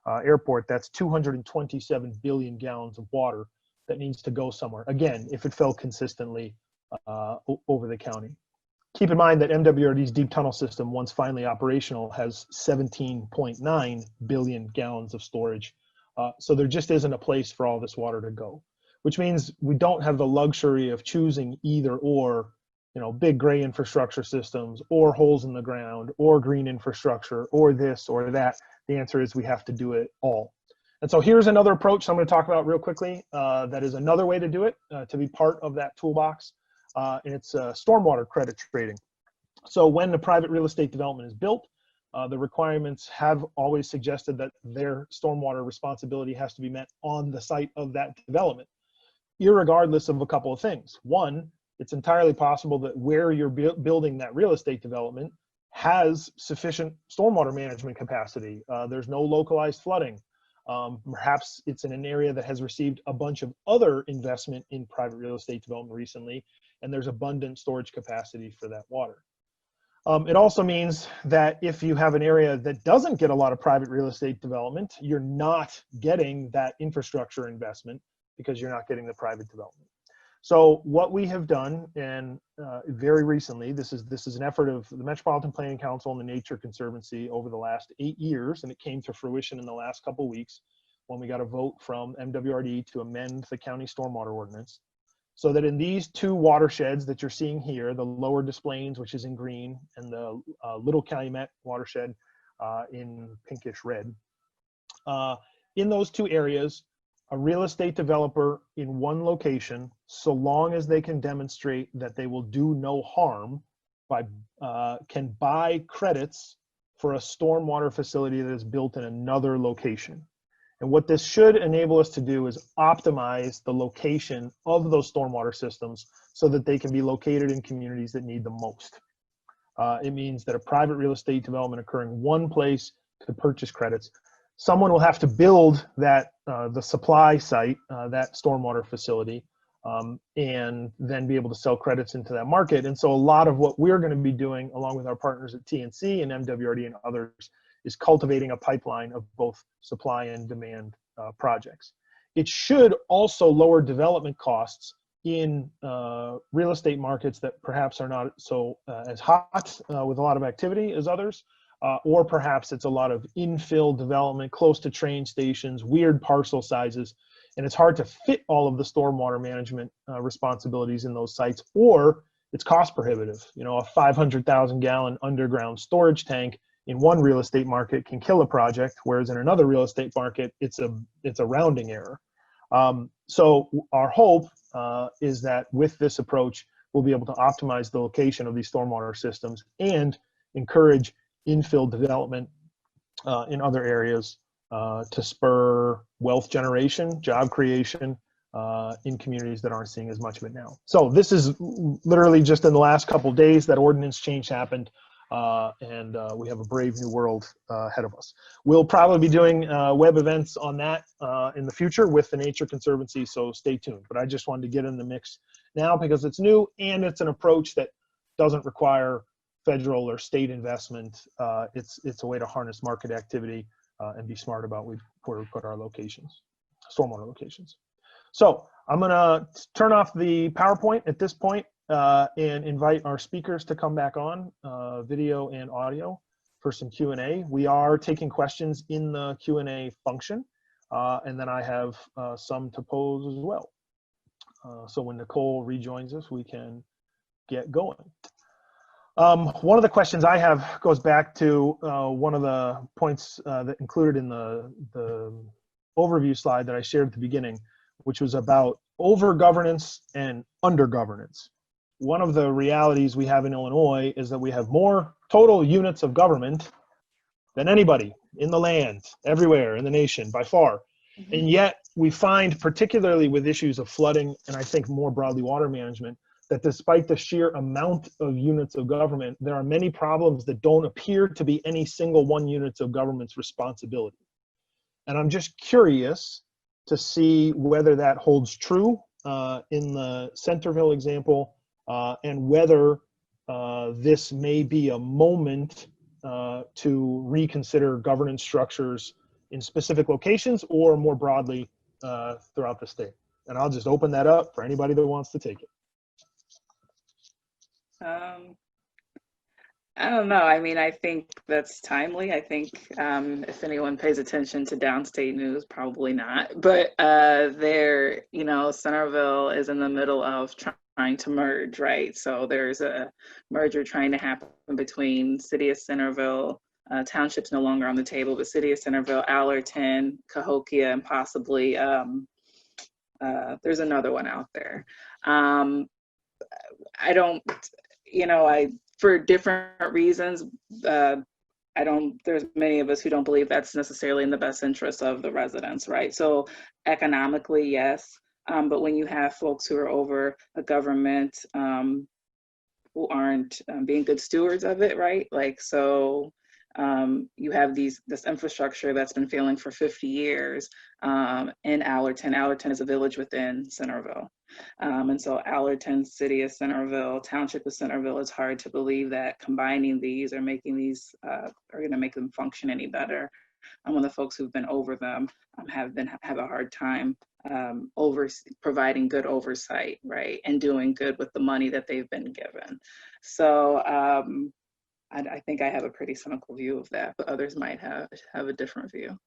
Airport, that's 227 billion gallons of water that needs to go somewhere. Again, if it fell consistently over the county. Keep in mind that MWRD's deep tunnel system, once finally operational, has 17.9 billion gallons of storage. So there just isn't a place for all this water to go, which means we don't have the luxury of choosing either or, you know, big gray infrastructure systems or holes in the ground or green infrastructure or this or that. The answer is we have to do it all. And so here's another approach I'm going to talk about real quickly. That is another way to do it, to be part of that toolbox. And it's stormwater credit trading. So when the private real estate development is built, the requirements have always suggested that their stormwater responsibility has to be met on the site of that development, irregardless of a couple of things. One, it's entirely possible that where you're building that real estate development has sufficient stormwater management capacity. There's no localized flooding. Perhaps it's in an area that has received a bunch of other investment in private real estate development recently, and there's abundant storage capacity for that water. It also means that if you have an area that doesn't get a lot of private real estate development, you're not getting that infrastructure investment because you're not getting the private development. So what we have done, and very recently, this is an effort of the Metropolitan Planning Council and the Nature Conservancy over the last 8 years, and it came to fruition in the last couple of weeks when we got a vote from MWRD to amend the county stormwater ordinance, so that in these two watersheds that you're seeing here, the Lower Des Plaines, which is in green, and the Little Calumet watershed in pinkish red, in those two areas, a real estate developer in one location, so long as they can demonstrate that they will do no harm, can buy credits for a stormwater facility that is built in another location. And what this should enable us to do is optimize the location of those stormwater systems so that they can be located in communities that need them most. It means that a private real estate development occurring one place could purchase credits. Someone will have to build that the supply site, that stormwater facility, and then be able to sell credits into that market. And so a lot of what we're going to be doing, along with our partners at TNC and MWRD and others, is cultivating a pipeline of both supply and demand projects. It should also lower development costs in real estate markets that perhaps are not so as hot with a lot of activity as others. Or perhaps it's a lot of infill development close to train stations, weird parcel sizes, and it's hard to fit all of the stormwater management responsibilities in those sites, or it's cost prohibitive. You know, a 500,000 gallon underground storage tank in one real estate market can kill a project, whereas in another real estate market, it's a rounding error. So our hope is that with this approach, we'll be able to optimize the location of these stormwater systems and encourage infill development in other areas to spur wealth generation, job creation in communities that aren't seeing as much of it now. So this is literally just in the last couple of days that ordinance change happened, and we have a brave new world ahead of us. We'll probably be doing web events on that in the future with the Nature Conservancy, so stay tuned. But I just wanted to get in the mix now because it's new and it's an approach that doesn't require federal or state investment. It's a way to harness market activity and be smart about where we put our locations, stormwater locations. So I'm gonna turn off the PowerPoint at this point and invite our speakers to come back on, video and audio, for some Q&A. We are taking questions in the Q&A function, and then I have some to pose as well. So when Nicole rejoins us, we can get going. One of the questions I have goes back to one of the points that included in the overview slide that I shared at the beginning, which was about over governance and under governance. One of the realities we have in Illinois is that we have more total units of government than anybody in the land, everywhere in the nation, by far. And yet we find, particularly with issues of flooding, and I think more broadly water management, that despite the sheer amount of units of government, there are many problems that don't appear to be any single one unit of government's responsibility. And I'm just curious to see whether that holds true in the Centerville example, and whether this may be a moment to reconsider governance structures in specific locations or more broadly throughout the state. And I'll just open that up for anybody that wants to take it. I don't know. I mean, I think that's timely. I think if anyone pays attention to downstate news, probably not. But you know, Centerville is in the middle of trying to merge, right? So there's a merger trying to happen between City of Centerville, townships no longer on the table, but City of Centerville, Allerton, Cahokia, and possibly there's another one out there. I don't, you know, for different reasons, there's many of us who don't believe that's necessarily in the best interest of the residents, right? So economically, yes, but when you have folks who are over a government who aren't being good stewards of it, right? Like, so you have this infrastructure that's been failing for 50 years in Allerton. Allerton is a village within Centerville. And so Allerton, City of Centerville, Township of Centerville, it's hard to believe that combining these or making these are going to make them function any better. When the folks who've been over them have a hard time providing good oversight, right, and doing good with the money that they've been given. So I think I have a pretty cynical view of that, but others might have a different view.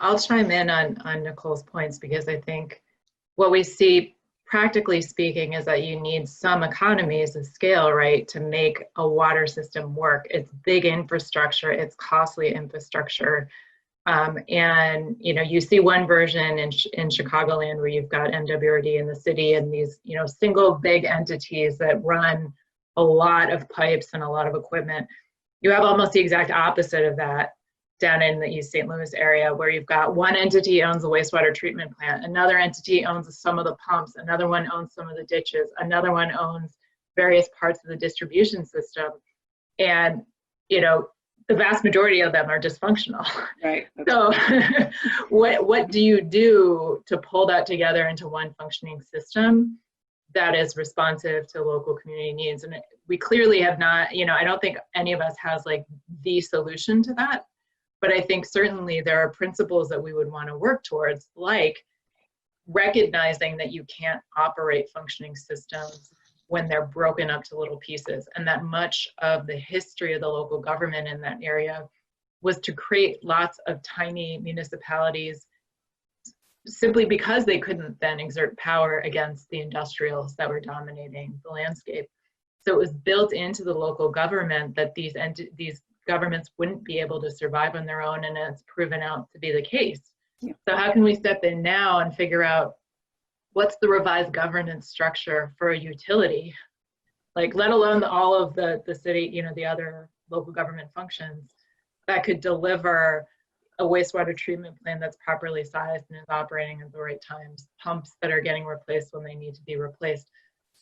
I'll chime in on Nicole's points, because I think what we see, practically speaking, is that you need some economies of scale, right, to make a water system work. It's big infrastructure, it's costly infrastructure. And, you know, you see one version in Chicagoland where you've got MWRD in the city and these, you know, single big entities that run a lot of pipes and a lot of equipment. You have almost the exact opposite of that down in the East St. Louis area, where you've got one entity owns the wastewater treatment plant, another entity owns some of the pumps, another one owns some of the ditches, another one owns various parts of the distribution system. And, you know, the vast majority of them are dysfunctional. Right. So what do you do to pull that together into one functioning system that is responsive to local community needs? And we clearly have not, you know, I don't think any of us has like the solution to that. But I think certainly there are principles that we would want to work towards, like recognizing that you can't operate functioning systems when they're broken up to little pieces, and that much of the history of the local government in that area was to create lots of tiny municipalities simply because they couldn't then exert power against the industrials that were dominating the landscape. So it was built into the local government that these governments wouldn't be able to survive on their own, and it's proven out to be the case. Yeah. So how can we step in now and figure out what's the revised governance structure for a utility, like let alone all of the city, you know, the other local government functions that could deliver a wastewater treatment plant that's properly sized and is operating at the right times, pumps that are getting replaced when they need to be replaced,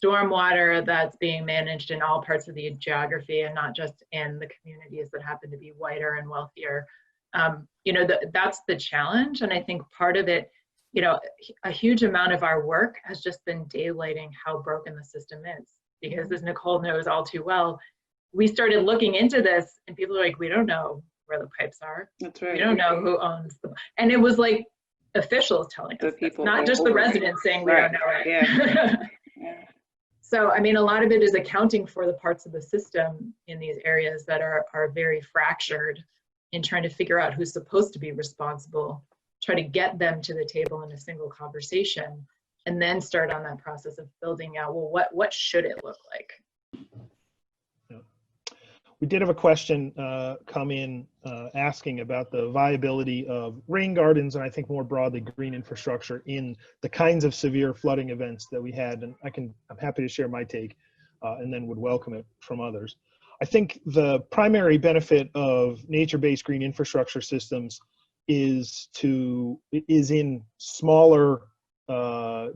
stormwater that's being managed in all parts of the geography and not just in the communities that happen to be whiter and wealthier. You know, that's the challenge. And I think part of it, you know, a huge amount of our work has just been daylighting how broken the system is. Because as Nicole knows all too well, we started looking into this and people are like, we don't know where the pipes are. That's right. We don't know who owns them. And it was like officials telling us, people, not just the residents saying we don't know it. Yeah. Yeah. So, I mean, a lot of it is accounting for the parts of the system in these areas that are very fractured, in trying to figure out who's supposed to be responsible, try to get them to the table in a single conversation, and then start on that process of building out, well, what should it look like? Yeah. we did have a question come in asking about the viability of rain gardens, and I think more broadly green infrastructure in the kinds of severe flooding events that we had. And I'm happy to share my take and then would welcome it from others. I think the primary benefit of nature-based green infrastructure systems is in smaller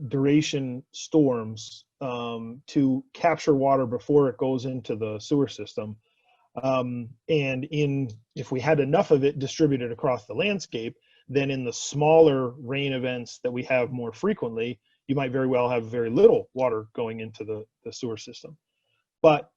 duration storms to capture water before it goes into the sewer system. And if we had enough of it distributed across the landscape, then in the smaller rain events that we have more frequently, you might very well have very little water going into the sewer system. But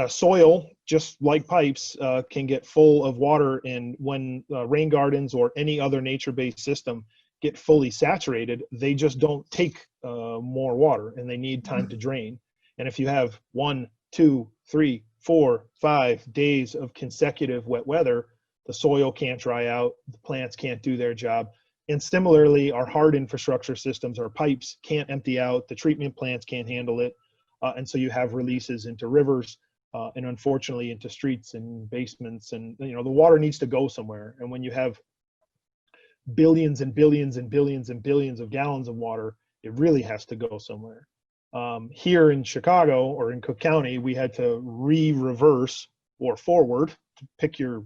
soil, just like pipes, can get full of water, and when rain gardens or any other nature-based system get fully saturated, they just don't take more water, and they need time to drain. And if you have 1, 2, 3, 4, 5 days of consecutive wet weather, the soil can't dry out, the plants can't do their job. And similarly, our hard infrastructure systems, our pipes can't empty out, the treatment plants can't handle it. And so you have releases into rivers and unfortunately into streets and basements, and the water needs to go somewhere. And when you have billions and billions and billions and billions of gallons of water, it really has to go somewhere. Here in Chicago or in Cook County, we had to reverse or forward, to pick your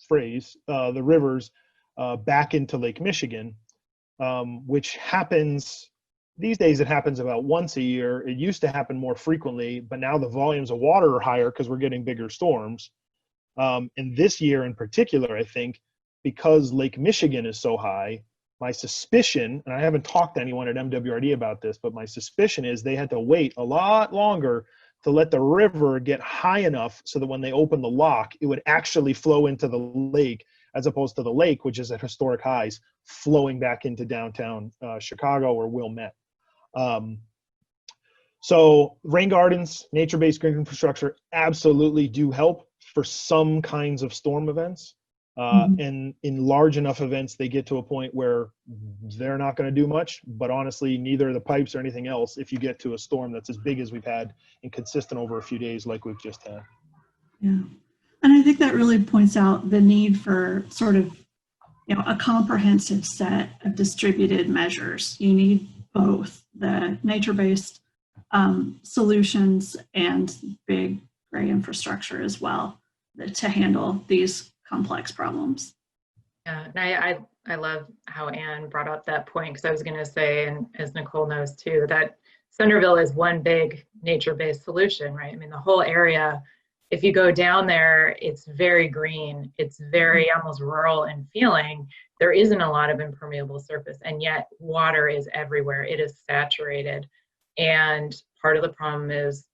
phrase, the rivers back into Lake Michigan, which happens. These days it happens about once a year. It used to happen more frequently, but now the volumes of water are higher because we're getting bigger storms. And this year in particular, I think, because Lake Michigan is so high, my suspicion, and I haven't talked to anyone at MWRD about this, but my suspicion is they had to wait a lot longer to let the river get high enough so that when they open the lock, it would actually flow into the lake, as opposed to the lake, which is at historic highs, flowing back into downtown Chicago or Wilmette. So rain gardens, nature-based green infrastructure absolutely do help for some kinds of storm events. And in large enough events, they get to a point where they're not going to do much, but honestly, neither the pipes or anything else if you get to a storm that's as big as we've had and consistent over a few days like we've just had. Yeah. And I think that really points out the need for sort of, a comprehensive set of distributed measures. You need both the nature-based solutions and big gray infrastructure as well to handle these complex problems. Yeah, and I love how Anne brought up that point, because I was going to say, and as Nicole knows too, that Centerville is one big nature-based solution, right? I mean, the whole area, if you go down there, it's very green. It's very almost rural in feeling. There isn't a lot of impermeable surface, and yet water is everywhere. It is saturated. And part of the problem is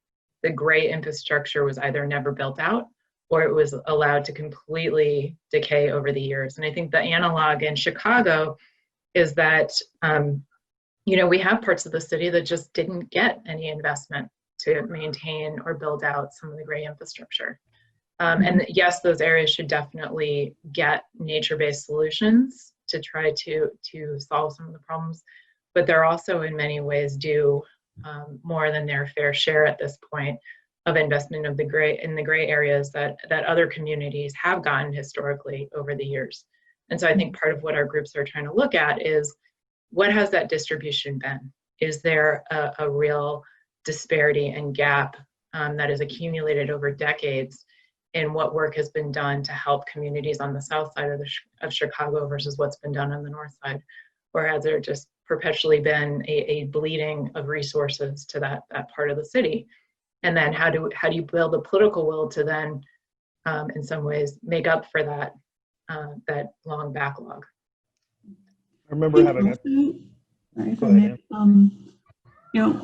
the gray infrastructure was either never built out or it was allowed to completely decay over the years. And I think the analog in Chicago is that, we have parts of the city that just didn't get any investment to maintain or build out some of the gray infrastructure. And yes, those areas should definitely get nature-based solutions to try to solve some of the problems, but they're also in many ways do more than their fair share at this point of investment of the gray areas that other communities have gotten historically over the years. And so I think part of what our groups are trying to look at is, what has that distribution been? Is there a real disparity and gap that is accumulated over decades in what work has been done to help communities on the south side of Chicago versus what's been done on the north side? Or has there just perpetually been a bleeding of resources to that part of the city? And then how do you build a political will to then, in some ways, make up for that long backlog? I remember having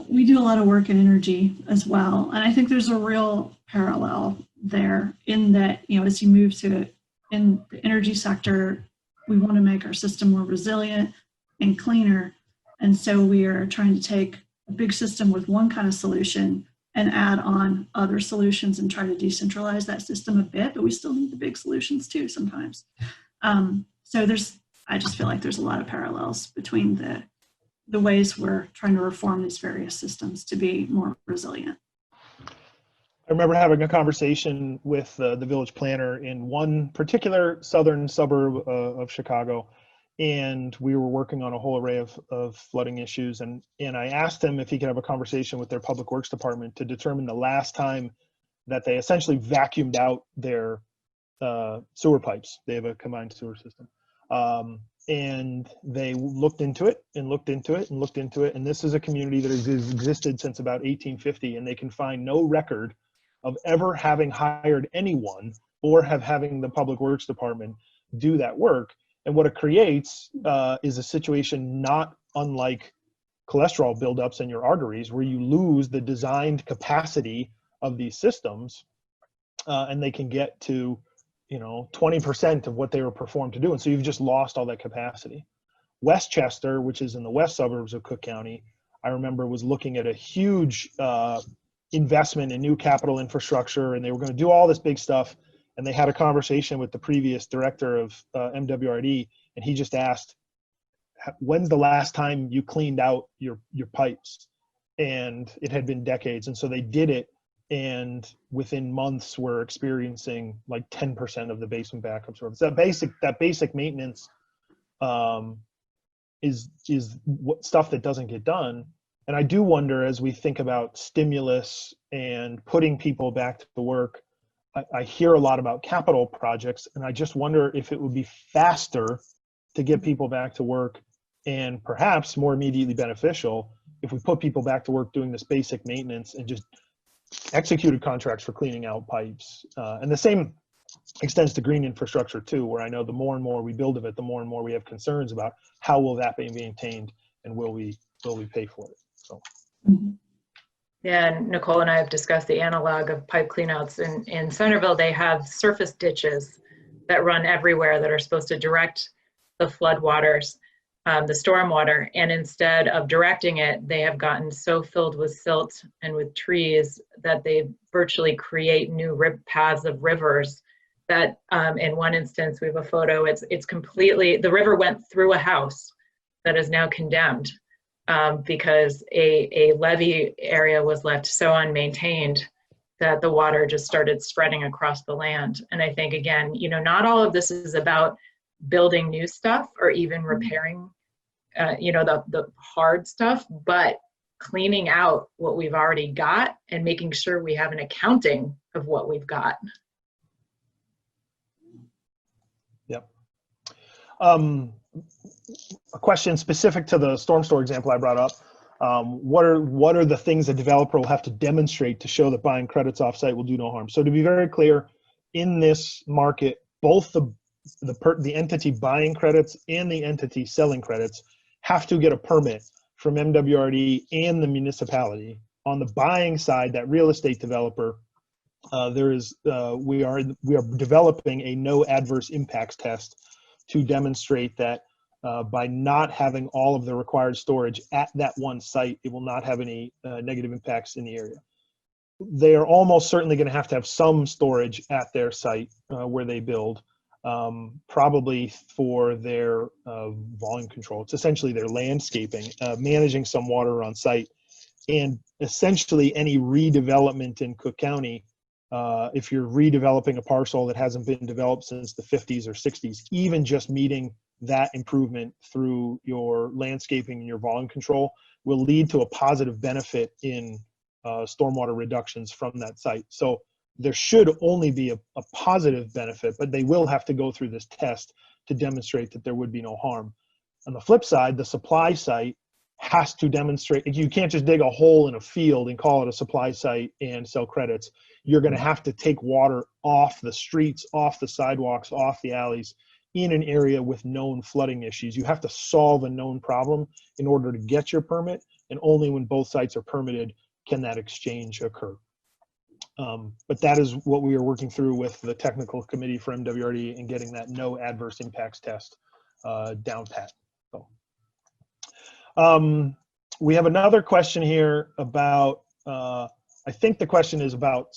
we do a lot of work in energy as well, and I think there's a real parallel there in that, as you move to in the energy sector, we want to make our system more resilient and cleaner, and so we are trying to take a big system with one kind of solution and add on other solutions and try to decentralize that system a bit, but we still need the big solutions too sometimes. So I just feel like there's a lot of parallels between the ways we're trying to reform these various systems to be more resilient. I remember having a conversation with the village planner in one particular southern suburb of Chicago, and we were working on a whole array of flooding issues. And I asked him if he could have a conversation with their public works department to determine the last time that they essentially vacuumed out their sewer pipes. They have a combined sewer system. And they looked into it and looked into it and looked into it. And this is a community that has existed since about 1850, and they can find no record of ever having hired anyone or having the public works department do that work. And what it creates is a situation not unlike cholesterol buildups in your arteries, where you lose the designed capacity of these systems, and they can get to 20% of what they were performed to do. And so you've just lost all that capacity. Westchester, which is in the west suburbs of Cook County, I remember was looking at a huge investment in new capital infrastructure, and they were going to do all this big stuff. And they had a conversation with the previous director of MWRD, and he just asked, when's the last time you cleaned out your pipes? And it had been decades. And so they did it, and within months we're experiencing like 10% of the basement backup service. That basic maintenance is what stuff that doesn't get done. And I do wonder, as we think about stimulus and putting people back to work, I hear a lot about capital projects, and I just wonder if it would be faster to get people back to work, and perhaps more immediately beneficial if we put people back to work doing this basic maintenance and just executed contracts for cleaning out pipes. And the same extends to green infrastructure too, where I know the more and more we build of it, the more and more we have concerns about how will that be maintained, and will we pay for it. So. Yeah, and Nicole and I have discussed the analog of pipe cleanouts. In Centerville, they have surface ditches that run everywhere that are supposed to direct the flood waters, the stormwater. And instead of directing it, they have gotten so filled with silt and with trees that they virtually create new paths of rivers that, in one instance, we have a photo, it's completely, the river went through a house that is now condemned. Because a levee area was left so unmaintained that the water just started spreading across the land. And I think, again, not all of this is about building new stuff or even repairing, the hard stuff, but cleaning out what we've already got and making sure we have an accounting of what we've got. Yep. A question specific to the StormStore example I brought up. What are the things a developer will have to demonstrate to show that buying credits offsite will do no harm? So to be very clear, in this market, both the entity buying credits and the entity selling credits have to get a permit from MWRD and the municipality. On the buying side, that real estate developer, we are developing a no adverse impacts test to demonstrate that by not having all of the required storage at that one site, it will not have any negative impacts in the area. They are almost certainly going to have some storage at their site where they build, probably for their volume control. It's essentially their landscaping, managing some water on site, and essentially any redevelopment in Cook County. If you're redeveloping a parcel that hasn't been developed since the 50s or 60s, even just meeting that improvement through your landscaping and your volume control will lead to a positive benefit in stormwater reductions from that site. So there should only be a positive benefit, but they will have to go through this test to demonstrate that there would be no harm. On the flip side, the supply site has to demonstrate, you can't just dig a hole in a field and call it a supply site and sell credits. You're going to have to take water off the streets, off the sidewalks, off the alleys, in an area with known flooding issues. You have to solve a known problem in order to get your permit, and only when both sites are permitted can that exchange occur. But that is what we are working through with the technical committee for MWRD and getting that no adverse impacts test down pat. So, we have another question here about, I think the question is about,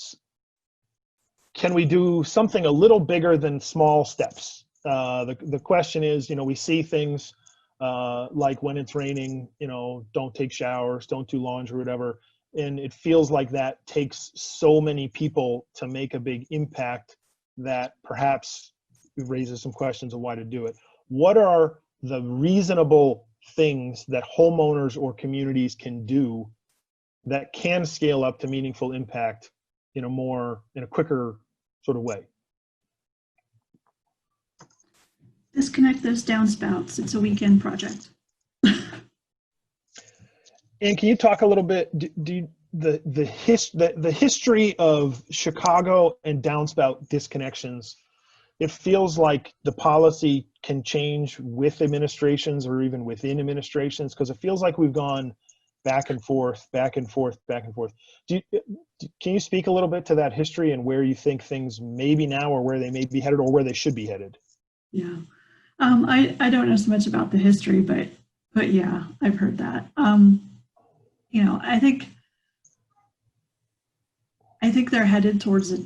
can we do something a little bigger than small steps? The question is, we see things like when it's raining, don't take showers, don't do laundry, whatever. And it feels like that takes so many people to make a big impact that perhaps it raises some questions of why to do it. What are the reasonable things that homeowners or communities can do that can scale up to meaningful impact in a quicker sort of way? Disconnect those downspouts. It's a weekend project. And can you talk a little bit, the history of Chicago and downspout disconnections? It feels like the policy can change with administrations or even within administrations, because it feels like we've gone back and forth, back and forth, back and forth. Can you speak a little bit to that history and where you think things may be now, or where they may be headed, or where they should be headed? Yeah, I don't know so much about the history, but yeah, I've heard that. You know, I think they're headed towards a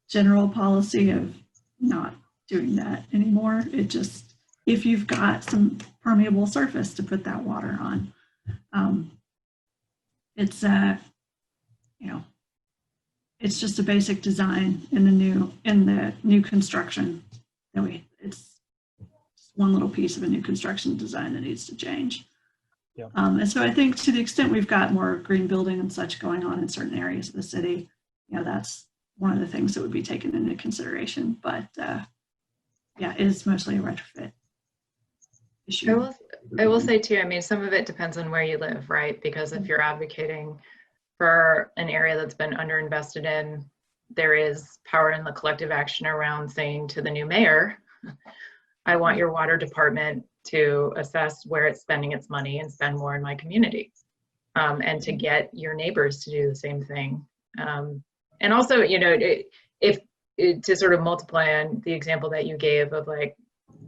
general policy of not doing that anymore. It just, if you've got some permeable surface to put that water on, it's you know, it's just a basic design in the new construction that it's just one little piece of a new construction design that needs to change. Yeah. And so I think to the extent we've got more green building and such going on in certain areas of the city, you know, that's one of the things that would be taken into consideration. But yeah, it is mostly a retrofit issue. I will say too, I mean, some of it depends on where you live, right? Because if you're advocating for an area that's been underinvested in, there is power in the collective action around saying to the new mayor, I want your water department to assess where it's spending its money and spend more in my community, and to get your neighbors to do the same thing. And also, you know, to sort of multiply on the example that you gave of like,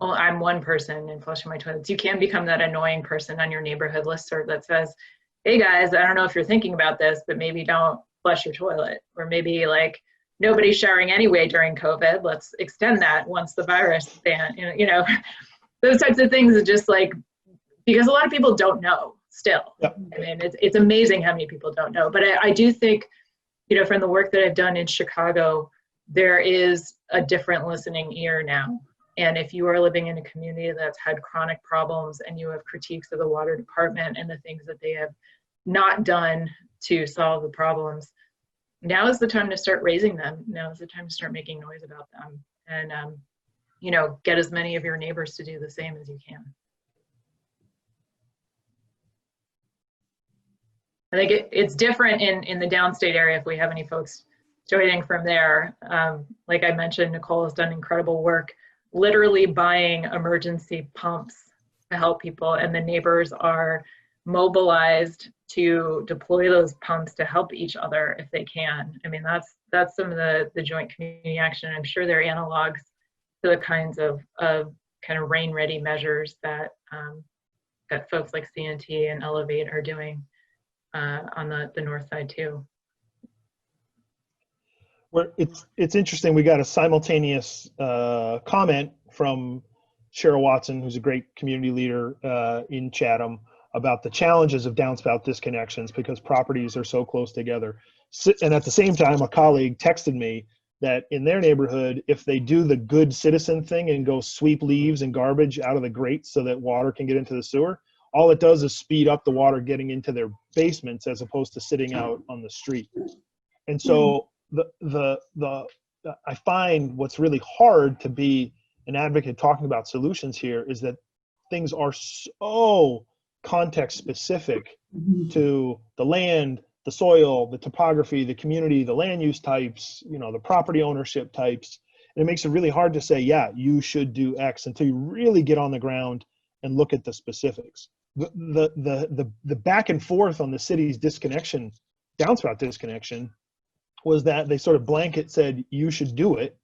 well, I'm one person and flushing my toilets, you can become that annoying person on your neighborhood listserv that says, hey guys, I don't know if you're thinking about this, but maybe don't flush your toilet, or maybe like nobody's showering anyway during COVID, let's extend that once the virus ban, you know, those types of things are just like, because a lot of people don't know still. Yep. I mean, it's amazing how many people don't know, but I do think, you know, from the work that I've done in Chicago, there is a different listening ear now. And if you are living in a community that's had chronic problems and you have critiques of the water department and the things that they have not done to solve the problems, now is the time to start raising them. Now is the time to start making noise about them, and you know, get as many of your neighbors to do the same as you can. I think it's different in the downstate area if we have any folks joining from there. Like I mentioned, Nicole has done incredible work literally buying emergency pumps to help people, and the neighbors are mobilized to deploy those pumps to help each other if they can. I mean, that's some of the joint community action. I'm sure there are analogs to the kinds of kind of rain ready measures that that folks like CNT and Elevate are doing on the north side too. Well, it's interesting. We got a simultaneous comment from Cheryl Watson, who's a great community leader in Chatham, about the challenges of downspout disconnections because properties are so close together. And at the same time, a colleague texted me that in their neighborhood, if they do the good citizen thing and go sweep leaves and garbage out of the grates so that water can get into the sewer, all it does is speed up the water getting into their basements as opposed to sitting out on the street. And so I find what's really hard to be an advocate talking about solutions here is that things are so context specific to the land, the soil, the topography, the community, the land use types, you know, the property ownership types. And it makes it really hard to say, yeah, you should do X until you really get on the ground and look at the specifics. The back and forth on the city's disconnection, downspout disconnection, was that they sort of blanket said you should do it.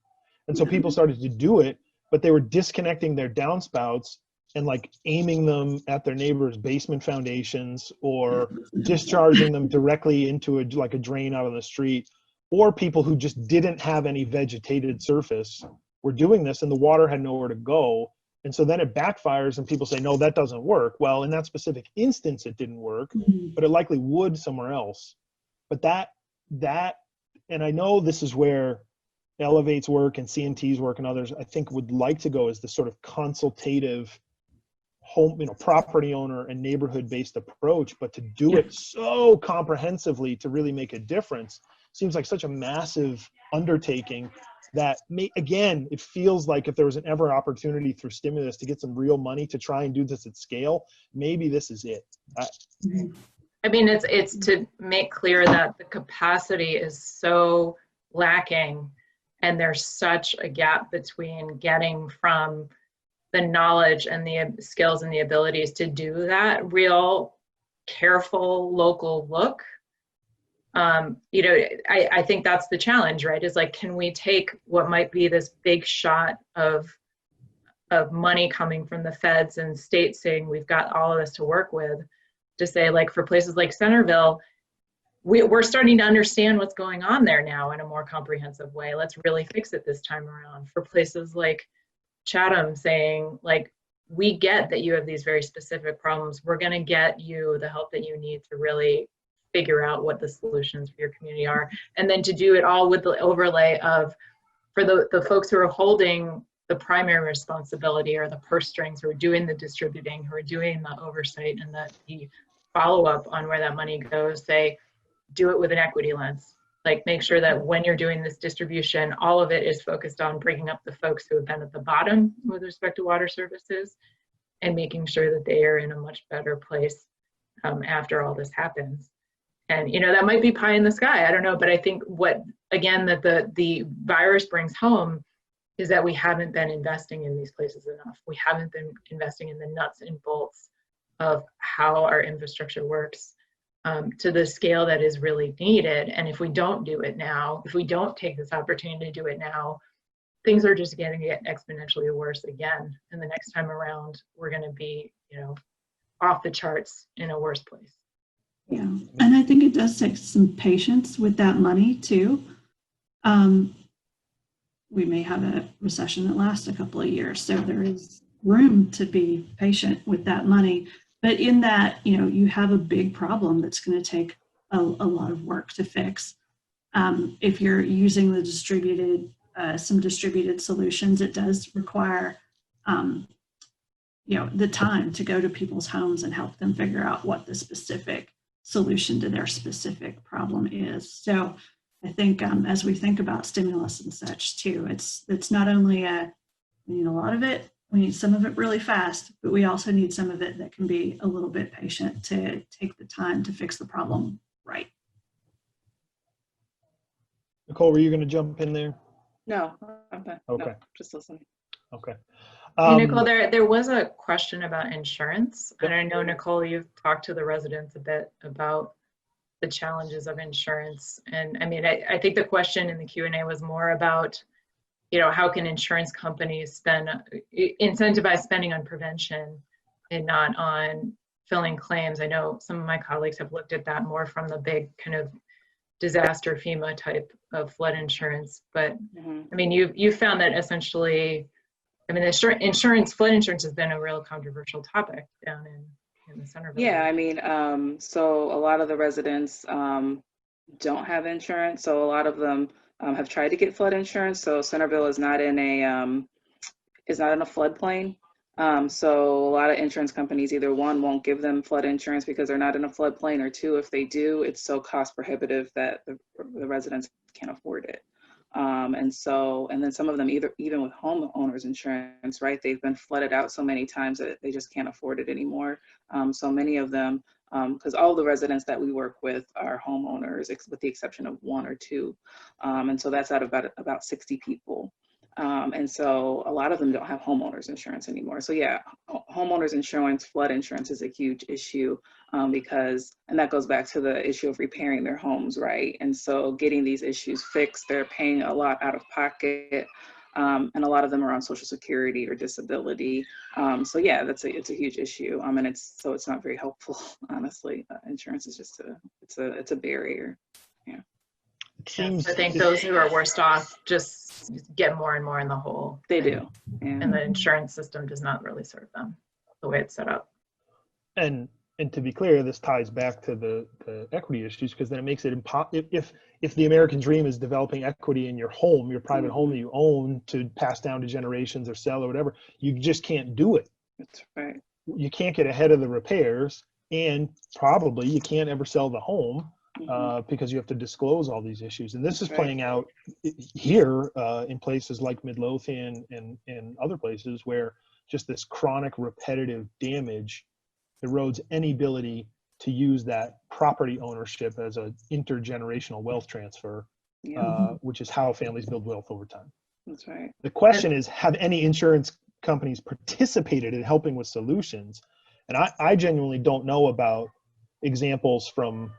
And so people started to do it, but they were disconnecting their downspouts and like aiming them at their neighbor's basement foundations or discharging them directly into like a drain out on the street, or people who just didn't have any vegetated surface were doing this and the water had nowhere to go. And so then it backfires and people say, no, that doesn't work. Well, in that specific instance, it didn't work, but it likely would somewhere else. But that, and I know this is where Elevate's work and CNT's work and others, I think, would like to go, is the sort of consultative home, property owner and neighborhood-based approach, but to do it so comprehensively to really make a difference seems like such a massive undertaking that again, it feels like if there was an ever opportunity through stimulus to get some real money to try and do this at scale, maybe this is it. I mean, it's to make clear that the capacity is so lacking, and there's such a gap between getting from the knowledge and the skills and the abilities to do that real careful local look. I think that's the challenge, right? Is like, can we take what might be this big shot of money coming from the feds and states saying we've got all of this to work with, to say, like, for places like Centerville, we're starting to understand what's going on there now in a more comprehensive way. Let's really fix it this time around. For places like Chatham, saying, like, we get that you have these very specific problems. We're going to get you the help that you need to really figure out what the solutions for your community are. And then to do it all with the overlay of, for the folks who are holding the primary responsibility, or the purse strings, who are doing the distributing, who are doing the oversight and the follow-up on where that money goes, say, do it with an equity lens. Like, make sure that when you're doing this distribution, all of it is focused on bringing up the folks who have been at the bottom with respect to water services, and making sure that they are in a much better place after all this happens. And, that might be pie in the sky, I don't know, but I think what, again, that the virus brings home is that we haven't been investing in these places enough. We haven't been investing in the nuts and bolts of how our infrastructure works to the scale that is really needed. And if we don't do it now, if we don't take this opportunity to do it now, things are just going to get exponentially worse again. And the next time around, we're going to be, off the charts in a worse place. Yeah, and I think it does take some patience with that money too. We may have a recession that lasts a couple of years, so there is room to be patient with that money. But in that, you have a big problem that's going to take a lot of work to fix. If you're using the some distributed solutions, it does require, the time to go to people's homes and help them figure out what the specific solution to their specific problem is. So I think as we think about stimulus and such too, it's not only we need a lot of it, we need some of it really fast, but we also need some of it that can be a little bit patient to take the time to fix the problem right. Nicole, were you going to jump in there? No, I'm fine. Okay. No, just listening. Okay. Hey, Nicole, there was a question about insurance. And I know, Nicole, you've talked to the residents a bit about the challenges of insurance. And I mean, I think the question in the Q&A was more about, how can insurance companies incentivize spending on prevention and not on filling claims. I know some of my colleagues have looked at that more from the big kind of disaster FEMA type of flood insurance. But I mean, you found that essentially, I mean, flood insurance has been a real controversial topic down in the Centerville. Yeah, I mean, so a lot of the residents don't have insurance. So a lot of them have tried to get flood insurance. So Centerville is not in a floodplain. So a lot of insurance companies, either one, won't give them flood insurance because they're not in a floodplain, or two, if they do, it's so cost prohibitive that the residents can't afford it. And then some of them, even with homeowners insurance, right, they've been flooded out so many times that they just can't afford it anymore. So many of them, because all the residents that we work with are homeowners, with the exception of one or two. And so that's out of about 60 people. And so a lot of them don't have homeowners insurance anymore. So yeah, homeowners insurance, flood insurance is a huge issue because that goes back to the issue of repairing their homes, right? And so getting these issues fixed, they're paying a lot out of pocket, and a lot of them are on Social Security or disability. So yeah, it's a huge issue, and it's not very helpful, honestly. Insurance is just it's a barrier. Yeah. I think those who are worst off just get more and more in the hole. They do. Yeah. And the insurance system does not really serve them the way it's set up. And and to be clear, this ties back to the equity issues, because then it makes it if the American dream is developing equity in your home, your private home that you own to pass down to generations or sell or whatever, you just can't do it. That's right. You can't get ahead of the repairs, and probably you can't ever sell the home because you have to disclose all these issues. And this is playing out here in places like Midlothian and other places where just this chronic repetitive damage erodes any ability to use that property ownership as an intergenerational wealth transfer, which is how families build wealth over time. That's right. The question is, have any insurance companies participated in helping with solutions? And I genuinely don't know about examples from,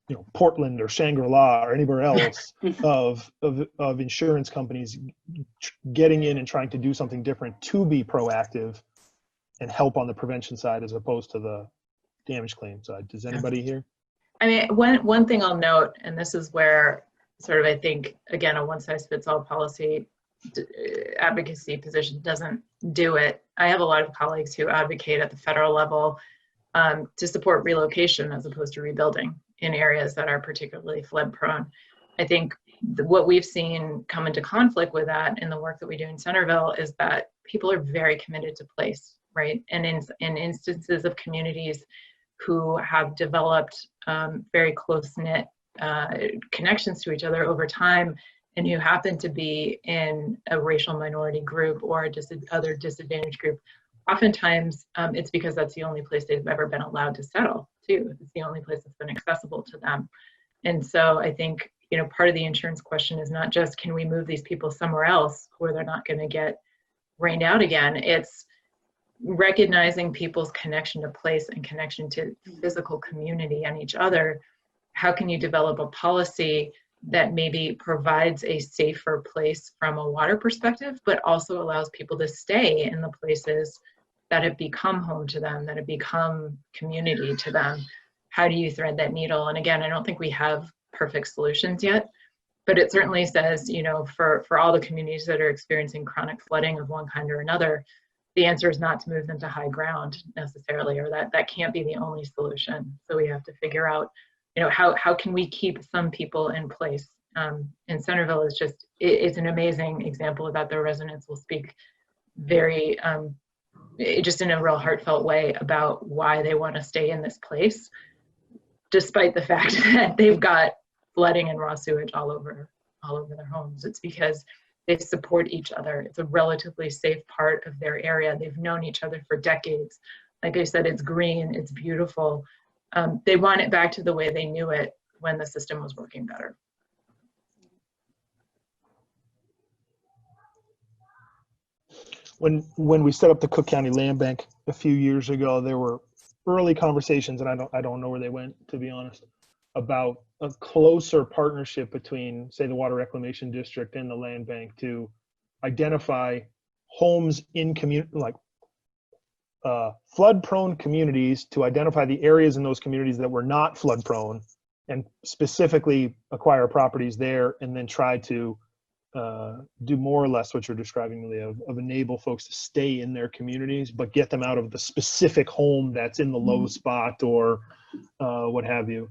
you know, Portland or Shangri-La or anywhere else of insurance companies getting in and trying to do something different to be proactive and help on the prevention side as opposed to the damage claim side. Does anybody here? I mean, one thing I'll note, and this is where sort of I think, again, a one-size-fits-all policy advocacy position doesn't do it. I have a lot of colleagues who advocate at the federal level to support relocation as opposed to rebuilding in areas that are particularly flood prone. I think what we've seen come into conflict with that in the work that we do in Centerville is that people are very committed to place, right? And in instances of communities who have developed very close-knit connections to each other over time, and who happen to be in a racial minority group or other disadvantaged group, oftentimes it's because that's the only place they've ever been allowed to settle too. It's the only place that's been accessible to them. And so I think, you know, part of the insurance question is not just, can we move these people somewhere else where they're not going to get rained out again? It's recognizing people's connection to place and connection to physical community and each other. How can you develop a policy that maybe provides a safer place from a water perspective, but also allows people to stay in the places that have become home to them, that have become community to them? How do you thread that needle? And again, I don't think we have perfect solutions yet, but it certainly says, you know, for all the communities that are experiencing chronic flooding of one kind or another, the answer is not to move them to high ground necessarily, or that can't be the only solution. So we have to figure out, you know, how can we keep some people in place? And Centerville is just, it's an amazing example of that. The residents will speak very, just in a real heartfelt way about why they want to stay in this place, despite the fact that they've got flooding and raw sewage all over their homes. It's because they support each other. It's a relatively safe part of their area. They've known each other for decades. Like I said, it's green, it's beautiful. They want it back to the way they knew it when the system was working better. When we set up the Cook County Land Bank a few years ago, there were early conversations, and I don't know where they went, to be honest, about a closer partnership between, say, the Water Reclamation District and the Land Bank to identify homes in community, like flood-prone communities, to identify the areas in those communities that were not flood-prone, and specifically acquire properties there, and then try to do more or less what you're describing, Leah, of enable folks to stay in their communities, but get them out of the specific home that's in the low spot or what have you.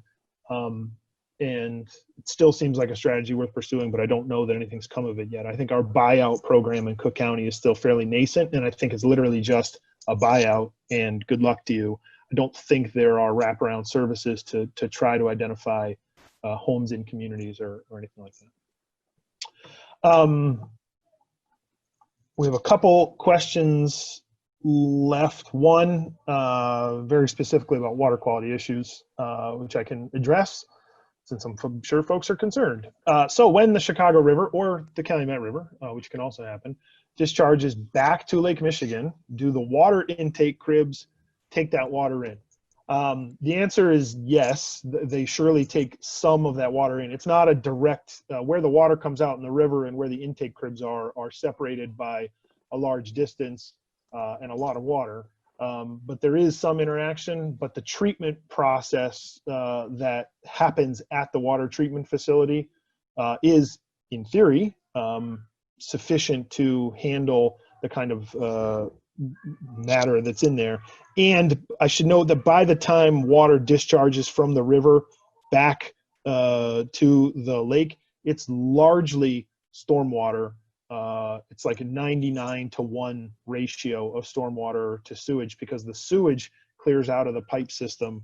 And it still seems like a strategy worth pursuing, but I don't know that anything's come of it yet. I think our buyout program in Cook County is still fairly nascent, and I think it's literally just a buyout and good luck to you. I don't think there are wraparound services to try to identify homes in communities or anything like that. We have a couple questions left. One very specifically about water quality issues, which I can address since I'm sure folks are concerned. So when the Chicago River or the Calumet River, which can also happen, discharges back to Lake Michigan, do the water intake cribs take that water in? The answer is yes. They surely take some of that water in. It's not a direct, where the water comes out in the river and where the intake cribs are separated by a large distance and a lot of water. But there is some interaction, but the treatment process that happens at the water treatment facility is, in theory, sufficient to handle the kind of matter that's in there. And I should note that by the time water discharges from the river back to the lake, it's largely stormwater. It's like a 99-to-1 ratio of stormwater to sewage, because the sewage clears out of the pipe system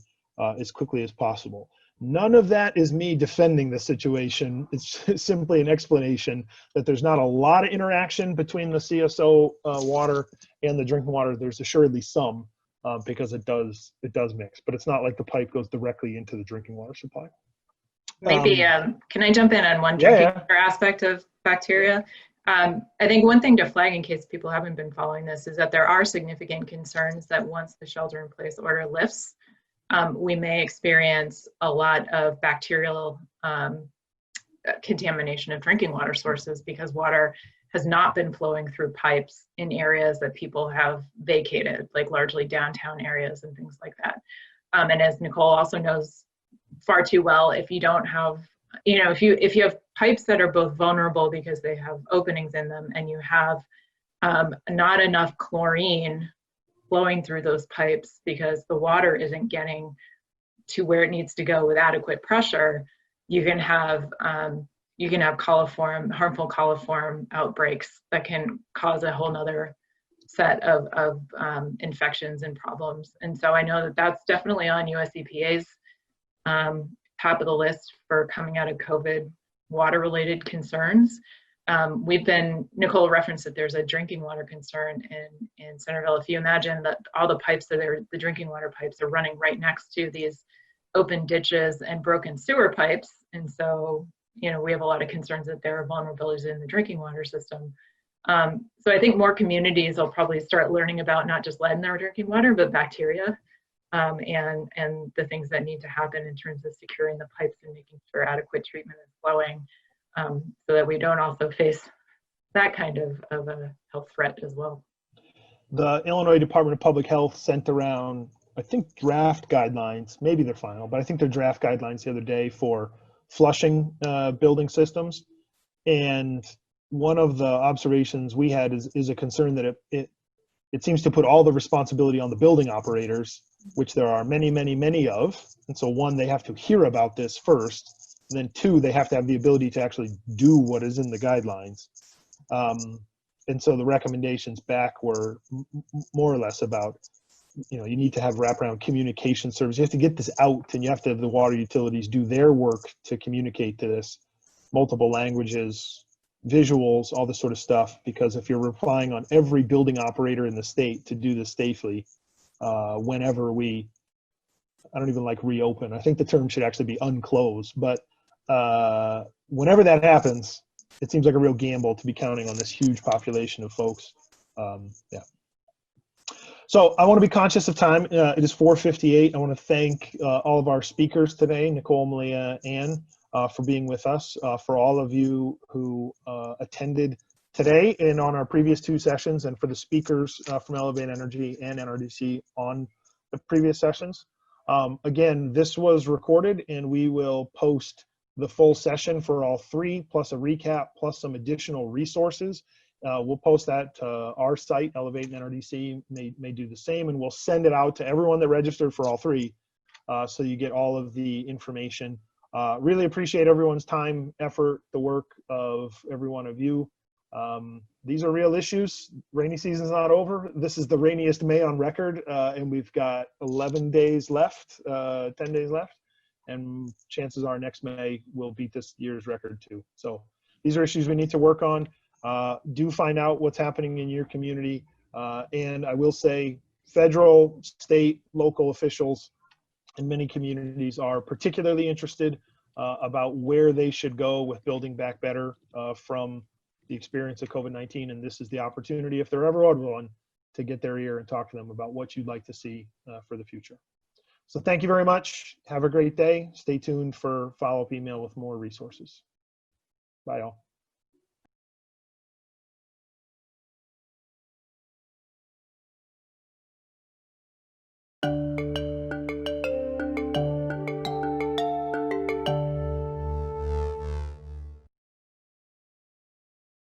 as quickly as possible. None of that is me defending the situation. It's simply an explanation that there's not a lot of interaction between the CSO water and the drinking water. There's assuredly some, because it does mix, but it's not like the pipe goes directly into the drinking water supply. Maybe, can I jump in on one drinking water aspect of bacteria? I think one thing to flag, in case people haven't been following this, is that there are significant concerns that once the shelter-in-place order lifts, we may experience a lot of bacterial contamination of drinking water sources, because water has not been flowing through pipes in areas that people have vacated, like largely downtown areas and things like that. And as Nicole also knows far too well, if you don't have, if you have pipes that are both vulnerable because they have openings in them, and you have not enough chlorine flowing through those pipes because the water isn't getting to where it needs to go with adequate pressure, you can have coliform, harmful coliform outbreaks that can cause a whole nother set of infections and problems. And so I know that that's definitely on US EPA's top of the list for coming out of COVID water-related concerns. Nicole referenced that there's a drinking water concern in Centerville. If you imagine that all the pipes that are, the drinking water pipes are running right next to these open ditches and broken sewer pipes. And so, we have a lot of concerns that there are vulnerabilities in the drinking water system. So I think more communities will probably start learning about not just lead in their drinking water, but bacteria, and the things that need to happen in terms of securing the pipes and making sure adequate treatment is flowing, so that we don't also face that kind of a health threat as well. The Illinois Department of Public Health sent around, I think, draft guidelines, maybe they're final, but I think they're draft guidelines the other day for flushing building systems. And one of the observations we had is a concern that it seems to put all the responsibility on the building operators, which there are many, many, many of. And so one, they have to hear about this first. And then two, they have to have the ability to actually do what is in the guidelines. And so the recommendations back were more or less about, you need to have wraparound communication service. You have to get this out, and you have to have the water utilities do their work to communicate to this, multiple languages, visuals, all this sort of stuff. Because if you're relying on every building operator in the state to do this safely, whenever I don't even like reopen. I think the term should actually be unclose, but whenever that happens, it seems like a real gamble to be counting on this huge population of folks. Yeah. So I want to be conscious of time. It is 4:58. I want to thank all of our speakers today, Nicole, Malia, Ann, for being with us, for all of you who attended today and on our previous two sessions, and for the speakers from Elevate Energy and NRDC on the previous sessions. Again, this was recorded, and we will post the full session for all three, plus a recap, plus some additional resources. We'll post that to our site. Elevate and NRDC may do the same, and we'll send it out to everyone that registered for all three, so you get all of the information. Really appreciate everyone's time, effort, the work of every one of you. These are real issues. Rainy season's not over. This is the rainiest May on record, and we've got 11 days left, 10 days left, and chances are next May will beat this year's record too. So these are issues we need to work on. Do find out what's happening in your community, and I will say federal, state, local officials in many communities are particularly interested about where they should go with building back better from the experience of COVID-19, and this is the opportunity, if there ever was one, to get their ear and talk to them about what you'd like to see for the future. So thank you very much. Have a great day. Stay tuned for follow-up email with more resources. Bye, all.